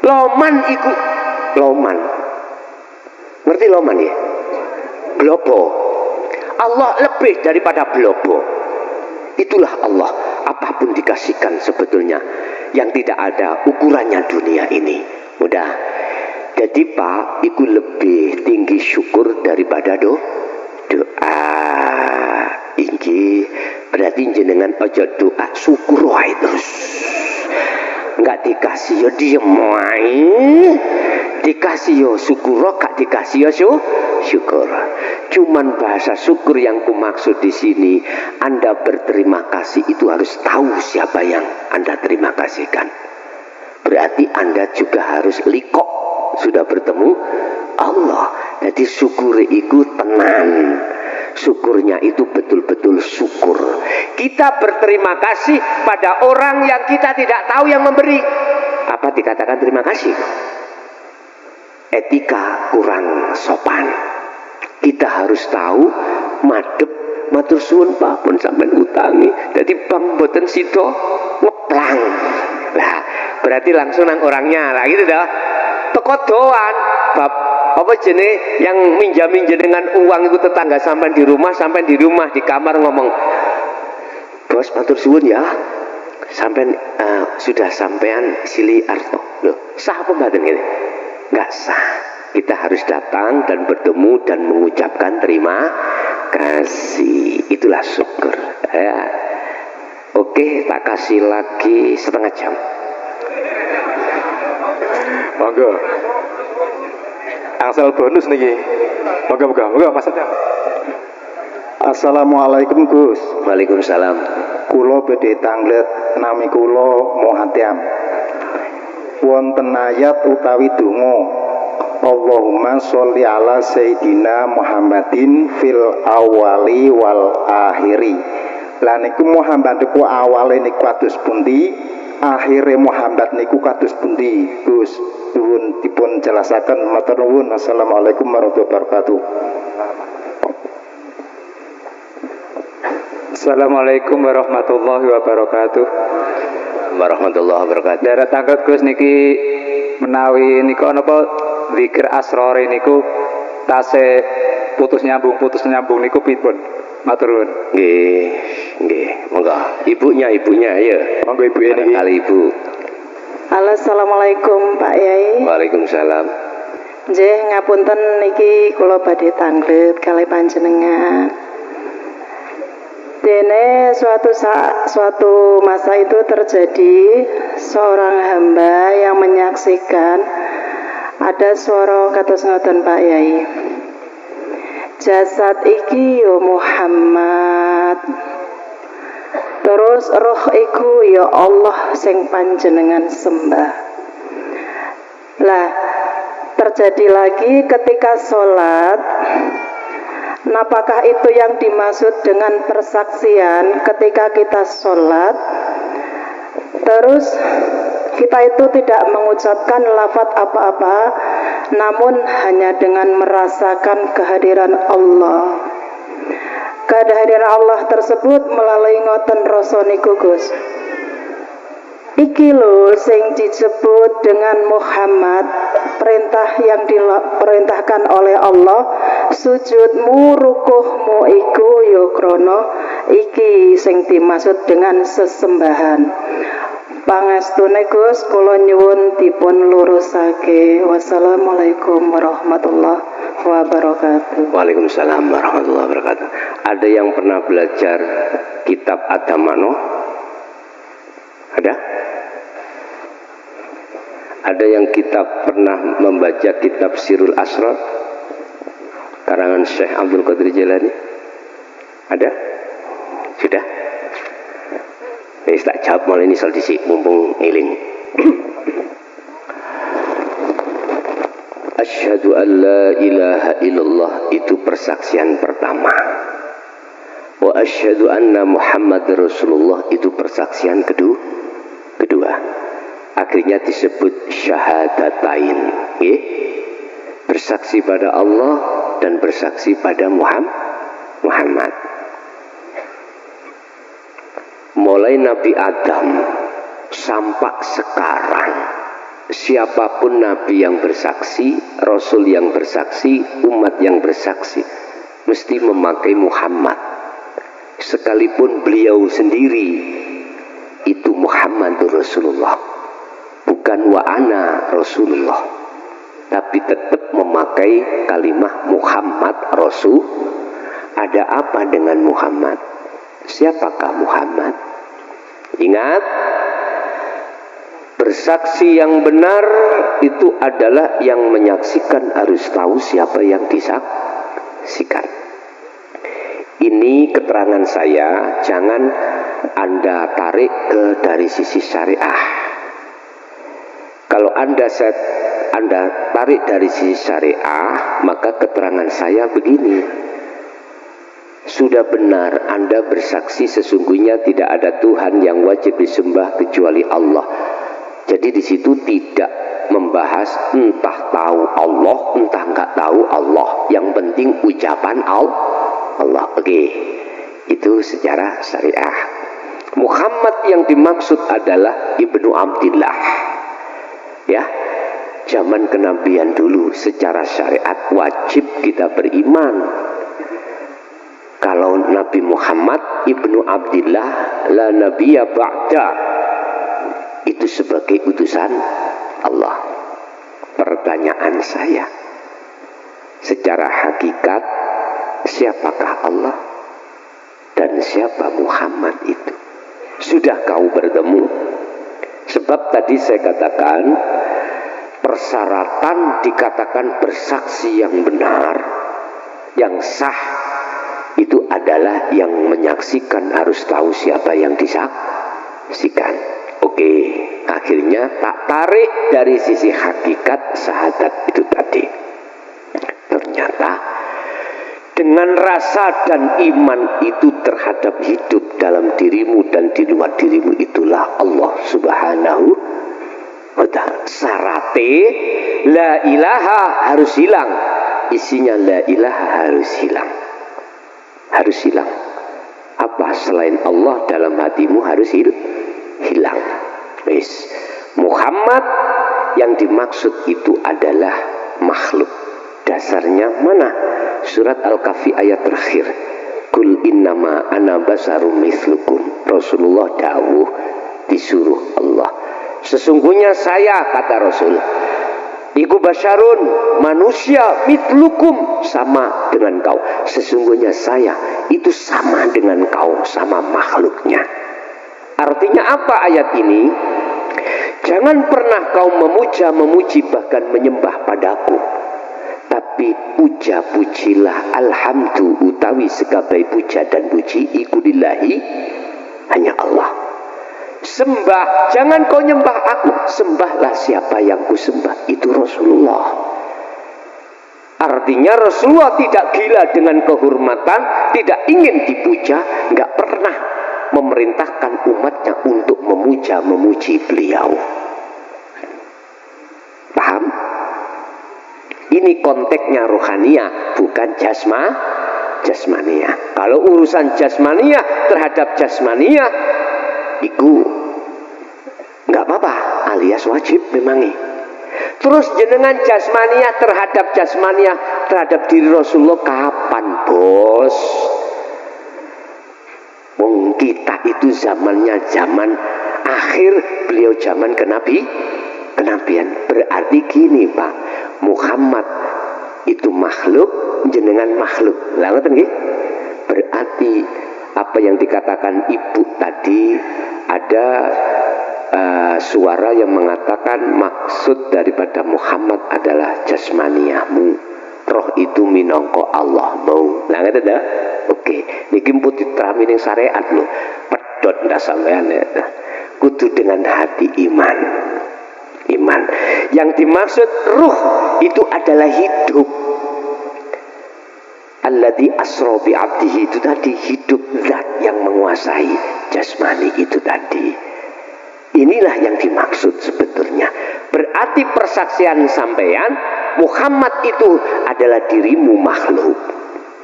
Loman iku loman. Ngerti loman ya? Blobo. Allah lebih daripada blobo. Itulah Allah. Apapun dikasihkan sebetulnya yang tidak ada ukurannya dunia ini. Mudah Jadi Pak, itu lebih tinggi syukur daripada doa. Iki berarti jenengan ojo doa, syukur wae terus. Enggak dikasih ya diem wae. Dikasih ya syukur, gak dikasih ya syukur. Cuman bahasa syukur yang kumaksud di sini, Anda berterima kasih itu harus tahu siapa yang Anda terima kasihkan. Berarti Anda juga harus likok sudah bertemu Allah. Jadi syukur itu tenan. Syukurnya itu betul-betul syukur. Kita berterima kasih pada orang yang kita tidak tahu yang memberi. Apa dikatakan terima kasih? Etika kurang sopan. Kita harus tahu madep matur suwun Pak pun sampean utangi. Jadi bang boten sida ngeplang. Lah, berarti langsung nang orangnya lah gitu dah. Teko doan bab apa jenis yang minjamin jenengan uang itu tetangga sampai di rumah di kamar ngomong, bos matur suwun ya, sampai sudah sampean sili arto. Loh, sah apa mboten ngene? Enggak sah. Kita harus datang dan bertemu dan mengucapkan terima kasih. Itulah syukur. Ya. Oke, tak kasih lagi setengah jam. Monggo. Angsal bonus niki. Moga Mas Adam. Assalamualaikum Gus. Waalaikumsalam. Kulo badhe tanglet nami kulo Muhatyam. Wonten ayat utawi donga Allahumma sholli ala Sayyidina Muhammadin fil awali wal akhiri. Lah niku Muhammad niku awale niku kados pundi, akhire Muhammad niku kados pundi, Gus? Nuwun dipun jelasaken, matur nuwun. Assalamualaikum warahmatullahi wabarakatuh. Assalamualaikum warahmatullahi wabarakatuh. Warahmatullahi wabarakatuh. Daerah tangkat Gus niki menawi niku napa zikir asrori niku tase putus nyambung niku pripun? Matur nuwun. Nggih. Monggo. Ibunya ya. Monggo Ibu niki. Kali Ibu. Halo, assalamualaikum Pak Yai. Waalaikumsalam. Nggih, ngapunten niki kula badhe tanglet kalih panjenengan. Dene suatu masa itu terjadi seorang hamba yang menyaksikan ada suara kados ngoten Pak Yai. Jasad iki yo Muhammad. Terus roh iku ya Allah sing panjenengan sembah. Lah terjadi lagi ketika sholat. Apakah itu yang dimaksud dengan persaksian ketika kita sholat? Terus kita itu tidak mengucapkan lafaz apa-apa, namun hanya dengan merasakan kehadiran Allah. Kehadiran Allah tersebut melalui ngoten rasa niku Gus. Iki lho sing disebut dengan Muhammad, perintah yang diperintahkan oleh Allah, sujudmu rukuhmu iku ya krana iki sing dimaksud dengan sesembahan. Pangestune Gus kula nyuwun dipun lurusake. Wassalamualaikum warahmatullahi wabarakatuh. Waalaikumsalam warahmatullahi wabarakatuh. Ada yang pernah belajar kitab Adamano? Ada? Ada yang pernah membaca kitab Sirul Asrar karangan Syekh Abdul Qadir Jailani? Ada? Sudah? Tak jawab malah ini soal disik mumpung eling. Asyhadu an la ilaha illallah itu persaksian pertama. Wa asyhadu anna Muhammad Rasulullah itu persaksian kedua. Akhirnya disebut syahadatain. Bersaksi pada Allah dan bersaksi pada Muhammad. Mulai Nabi Adam sampai sekarang, siapapun Nabi yang bersaksi, Rasul yang bersaksi, umat yang bersaksi, mesti memakai Muhammad. Sekalipun beliau sendiri itu Muhammadur Rasulullah, bukan wa ana Rasulullah. tapi tetap memakai kalimat Muhammad Rasul. Ada apa dengan Muhammad? Siapakah Muhammad? Ingat, bersaksi yang benar itu adalah yang menyaksikan harus tahu siapa yang disaksikan. Ini keterangan saya, jangan Anda tarik dari sisi syariah. Kalau Anda tarik dari sisi syariah, maka keterangan saya begini. Sudah benar Anda bersaksi sesungguhnya tidak ada Tuhan yang wajib disembah kecuali Allah. Jadi di situ tidak membahas entah tahu Allah, entah nggak tahu Allah. Yang penting ucapan Allah. Oke. Itu secara syariah. Muhammad yang dimaksud adalah Ibnu Abdillah. Ya. Zaman kenabian dulu secara syariat wajib kita beriman. Kalau Nabi Muhammad Ibnu Abdillah la nabiyya ba'da, itu sebagai utusan Allah. Pertanyaan saya, secara hakikat siapakah Allah dan siapa Muhammad itu? Sudah kau bertemu? Sebab tadi saya katakan persyaratan dikatakan bersaksi yang benar, yang sah, itu adalah yang menyaksikan harus tahu siapa yang disaksikan. Oke, akhirnya tak tarik dari sisi hakikat syahadat itu tadi. Ternyata dengan rasa dan iman itu terhadap hidup dalam dirimu dan di luar dirimu, itulah Allah Subhanahu wa ta'ala. Syarate la ilaha harus hilang. Isinya la ilaha harus hilang. Harus hilang. Apa selain Allah dalam hatimu harus hilang. Wis. Muhammad yang dimaksud itu adalah makhluk. Dasarnya mana? Surat Al-Kahfi ayat terakhir. Kul innama ana basarum mithlukum. Rasulullah dawuh disuruh Allah. Sesungguhnya saya, kata Rasul, iku basyarun, manusia, mitlukum, sama dengan kau. Sesungguhnya saya itu sama dengan kau, sama makhluknya. Artinya apa ayat ini? Jangan pernah kau memuji bahkan menyembah padaku, tapi puja-pujilah, alhamdu utawi sekabai puja dan puji iku lillahi, hanya Allah. Sembah, jangan kau nyembah aku, sembahlah siapa yang ku sembah, itu Rasulullah. Artinya Rasulullah tidak gila dengan kehormatan, tidak ingin dipuja, nggak pernah memerintahkan umatnya untuk memuji beliau. Paham? Ini konteksnya rohania, bukan jasmania. Kalau urusan jasmania terhadap jasmania, itu nggak apa-apa, alias wajib memang. Terus jenengan jasmania terhadap diri Rasulullah kapan, bos? Wong kita itu zamannya zaman akhir, beliau zaman kenabian. Berarti gini Pak, Muhammad itu makhluk, jenengan makhluk. Lah ngoten nggih? Berarti apa yang dikatakan ibu tadi, ada suara yang mengatakan maksud daripada Muhammad adalah jasmaniahmu, roh itu minangka Allah mau. Lah ngoten ta? Oke, niki pun diterami ning syariat lho. Pedhot ndak sampean ya. Kudu dengan hati iman. Yang dimaksud ruh itu adalah hidup. Alladzi asra bi 'abdihi itu tadi, hidup zat yang menguasai jasmani itu tadi. Inilah yang dimaksud sebetulnya. Berarti persaksian sampean Muhammad itu adalah dirimu makhluk.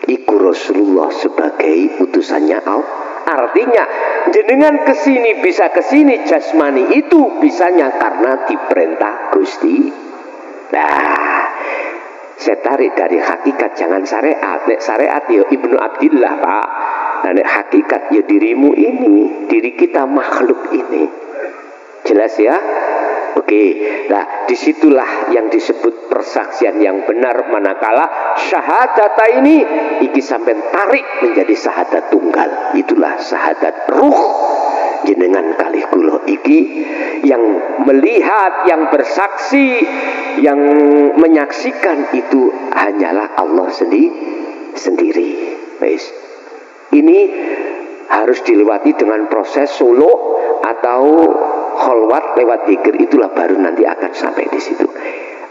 Iku Rasulullah sebagai utusannya Allah. Artinya jenengan kesini bisa kesini jasmani itu bisanya karena diperintah Gusti. Nah, saya tarik dari hakikat, jangan syariat. Nek syariat ya Ibnu Abdillah Pak. Nah, nek hakikat ya dirimu ini, diri kita makhluk ini. Jelas ya? Oke, nah disitulah yang disebut persaksian yang benar, manakala syahadata ini iki sampai tarik menjadi syahadat tunggal. Itulah syahadat ruh jenengan kalih kula iki, yang melihat, yang bersaksi, yang menyaksikan itu hanyalah Allah sendiri. Wis. Ini harus dilewati dengan proses solo atau kholwat lewat zikir, itulah baru nanti akan sampai di situ.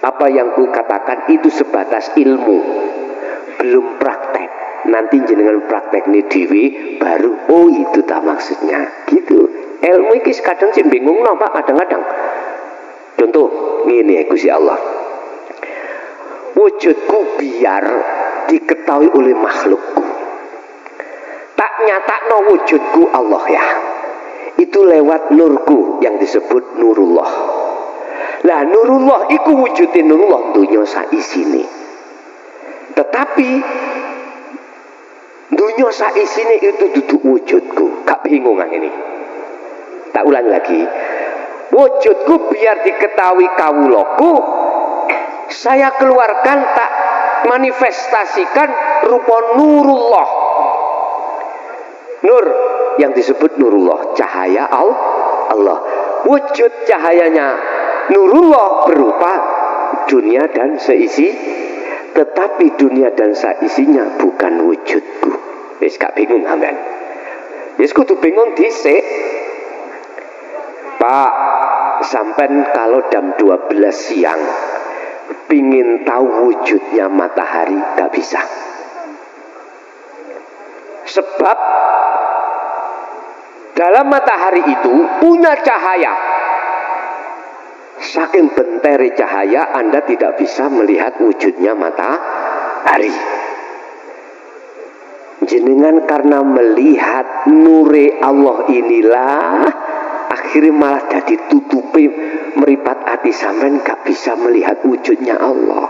Apa yang ku katakan itu sebatas ilmu, belum praktek. Nanti jenengan praktek nih dewi baru oh itu tak maksudnya gitu. Ilmu iki kadang sih bingung no Pak, kadang-kadang. Contoh ngene Gusti Allah. Wujudku biar diketahui oleh makhlukku. Tak nyatakno wujudku Allah ya. Itu lewat nurku yang disebut nurullah. Lah nurullah iku wujudin nurullah dunya saisine. Tetapi dunya saisine itu duduk wujudku. Gak bingung kan ini. Tak ulang lagi. Wujudku biar diketahui kawulaku, saya keluarkan, tak manifestasikan rupa nurullah. Nur yang disebut nurullah, cahaya Allah. Wujud cahayanya nurullah berupa dunia dan seisi, tetapi dunia dan seisinya bukan wujudku. Wis gak bingung amen. Wis kudu bingung dhisik. Pak, sampean kalau jam 12 siang pingin tahu wujudnya matahari gak bisa. Sebab dalam matahari itu punya cahaya. Saking bentere cahaya Anda tidak bisa melihat wujudnya matahari. Jenengan karena melihat nure Allah inilah akhirnya malah jadi tutupi meripat hati sampean gak bisa melihat wujudnya Allah.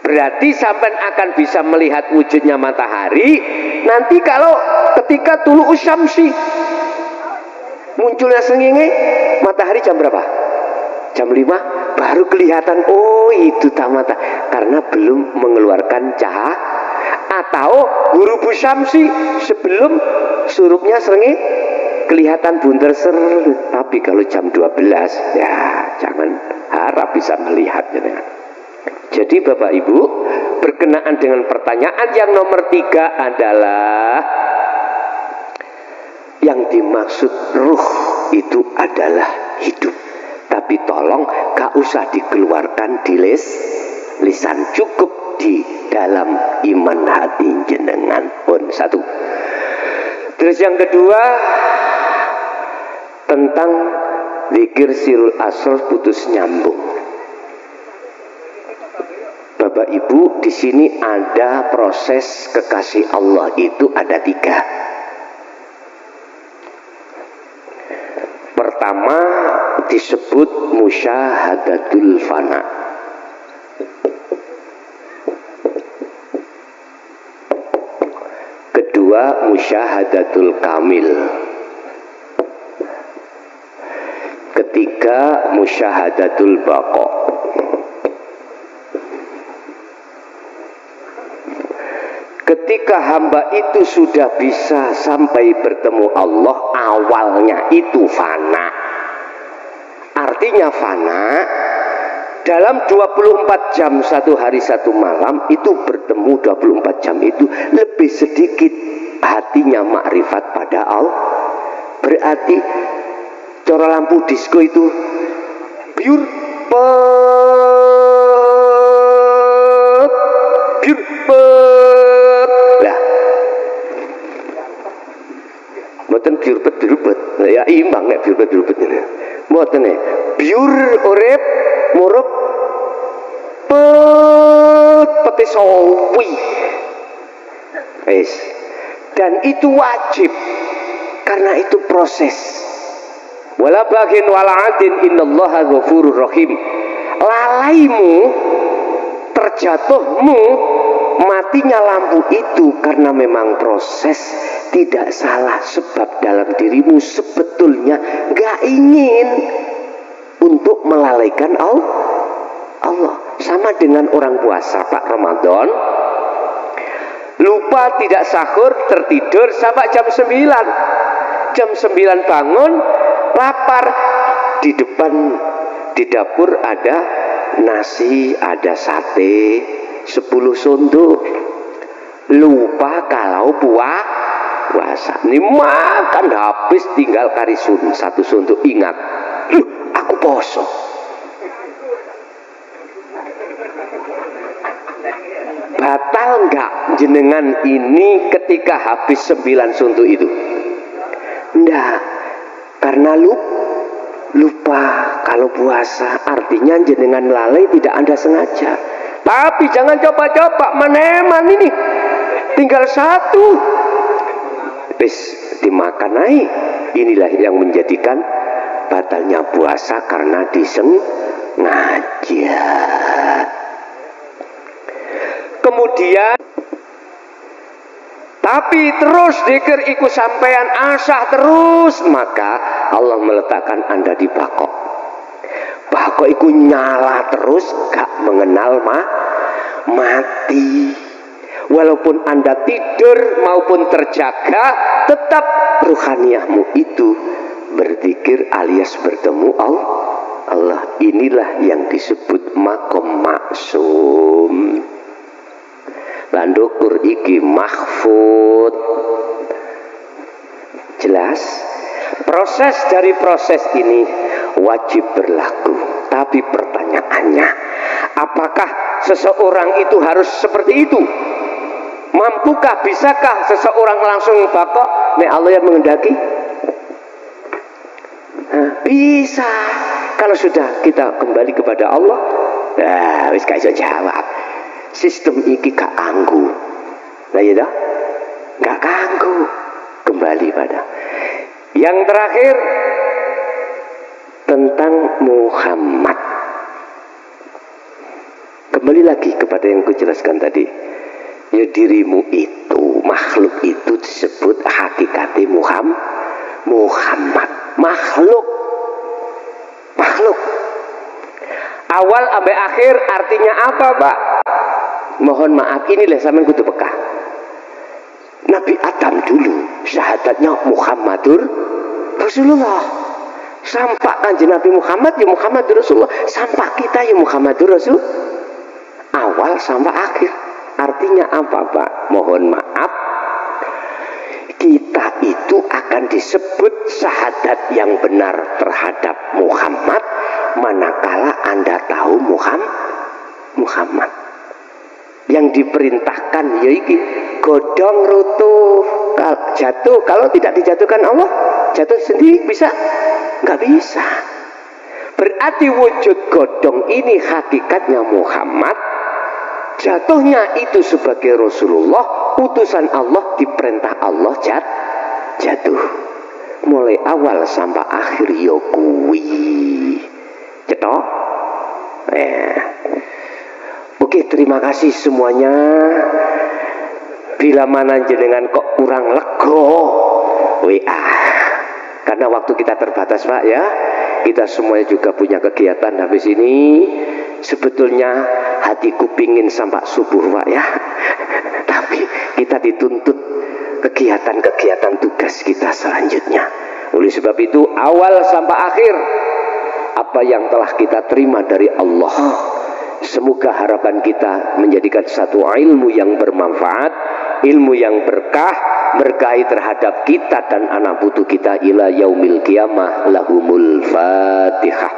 Berarti sampean akan bisa melihat wujudnya matahari nanti kalau ketika tulu usyamsi munculnya sengenge matahari jam berapa? Jam 5 baru kelihatan oh itu tamata, karena belum mengeluarkan cahaya. Atau ghurubu syamsi sebelum surupnya sengenge kelihatan bundar ser, tapi kalau jam 12 ya jangan harap bisa melihatnya. Jadi Bapak Ibu, berkenaan dengan pertanyaan yang nomor 3 adalah yang dimaksud ruh itu adalah hidup. Tapi tolong gak usah dikeluarkan di lisan, cukup di dalam iman hati jenengan pun satu. Terus yang kedua tentang zikir sirul asrar putus nyambung. Bapak Ibu, di sini ada proses kekasih Allah itu ada 3. Pertama disebut musyahadatul fana. Kedua musyahadatul kamil. Ketiga musyahadatul baqa. Ketika hamba itu sudah bisa sampai bertemu Allah, awalnya itu fana. Artinya fana dalam 24 jam 1 hari 1 malam itu bertemu 24 jam itu lebih sedikit hatinya makrifat pada Allah. Berarti cara lampu disco itu biur lah mboten biur pet ya imbang nek biur pet ini mboten nek biur urip murup pete sawi wis. Dan itu wajib karena itu proses. Wala bagin wala adin innallaha ghafurur rahim. Lalaimu, terjatuhmu, matinya lampu itu karena memang proses, tidak salah. Sebab dalam dirimu sebetulnya gak ingin untuk melalaikan Allah. Sama dengan orang puasa Pak Ramadan, lupa tidak sahur, tertidur sampai jam 9. Jam 9 bangun, lapar. Di dapur ada nasi, ada sate, 10 sunduk. Lupa kalau puasa. Ini makan habis tinggal karisun 1 sunduk. Ingat, aku poso. Batal enggak jenengan ini ketika habis 9 suntuk itu? Enggak, karena lupa kalau puasa, artinya jenengan lalai tidak Anda sengaja. Tapi jangan coba-coba meneman ini, tinggal 1 bis dimakan naik. Inilah yang menjadikan batalnya puasa karena disengaja. Kemudian tapi terus zikir iku sampean asah terus, maka Allah meletakkan Anda di bakok. Bakok iku nyala terus, gak mengenal mati. Walaupun Anda tidur maupun terjaga, tetap ruhaniyahmu itu berzikir alias bertemu Allah. Inilah yang disebut makom maksum. Landukur iki mahfud. Jelas? Proses dari proses ini wajib berlaku. Tapi pertanyaannya, apakah seseorang itu harus seperti itu? Mampukah, bisakah seseorang langsung bakok nek Allah yang menghendaki? Bisa. Kalau sudah kita kembali kepada Allah, wis gak iso jawab. Sistem iki gak kanggu. Nah ya dah, gak kanggu. Kembali pada yang terakhir tentang Muhammad. Kembali lagi kepada yang kujelaskan tadi. Ya dirimu itu, makhluk itu disebut hakikati Muhammad. Makhluk. Awal sampai akhir artinya apa, Pak? Mohon maaf, inilah sampean kudu peka. Nabi Adam dulu syahadatnya Muhammadur Rasulullah. Sampak kanjeng Nabi Muhammad ya Muhammadur Rasulullah. Sampak kita ya Muhammadur Rasul. Awal sampai akhir. Artinya apa, Pak? Mohon maaf. Kita itu akan disebut syahadat yang benar terhadap Muhammad manakala Anda tahu Muhammad. Yang diperintahkan yaitu godong runtuh, jatuh. Kalau tidak dijatuhkan Allah, jatuh sendiri bisa? Nggak bisa. Berarti wujud godong ini hakikatnya Muhammad. Jatuhnya itu sebagai Rasulullah, utusan Allah, diperintah Allah jatuh. Mulai awal sampai akhir ya kuwi. Cetok? Oke, terima kasih semuanya. Bila mana jenengan kok kurang lego, WA. Karena waktu kita terbatas, Pak ya. Kita semuanya juga punya kegiatan habis ini. Sebetulnya hatiku pingin sampai subuh, Pak ya. Tapi kita dituntut kegiatan-kegiatan tugas kita selanjutnya. Oleh sebab itu awal sampai akhir apa yang telah kita terima dari Allah, semoga harapan kita menjadikan satu ilmu yang bermanfaat, ilmu yang berkah, berkahi terhadap kita dan anak putu kita ila yaumil qiyamah. Lahumul Fatihah.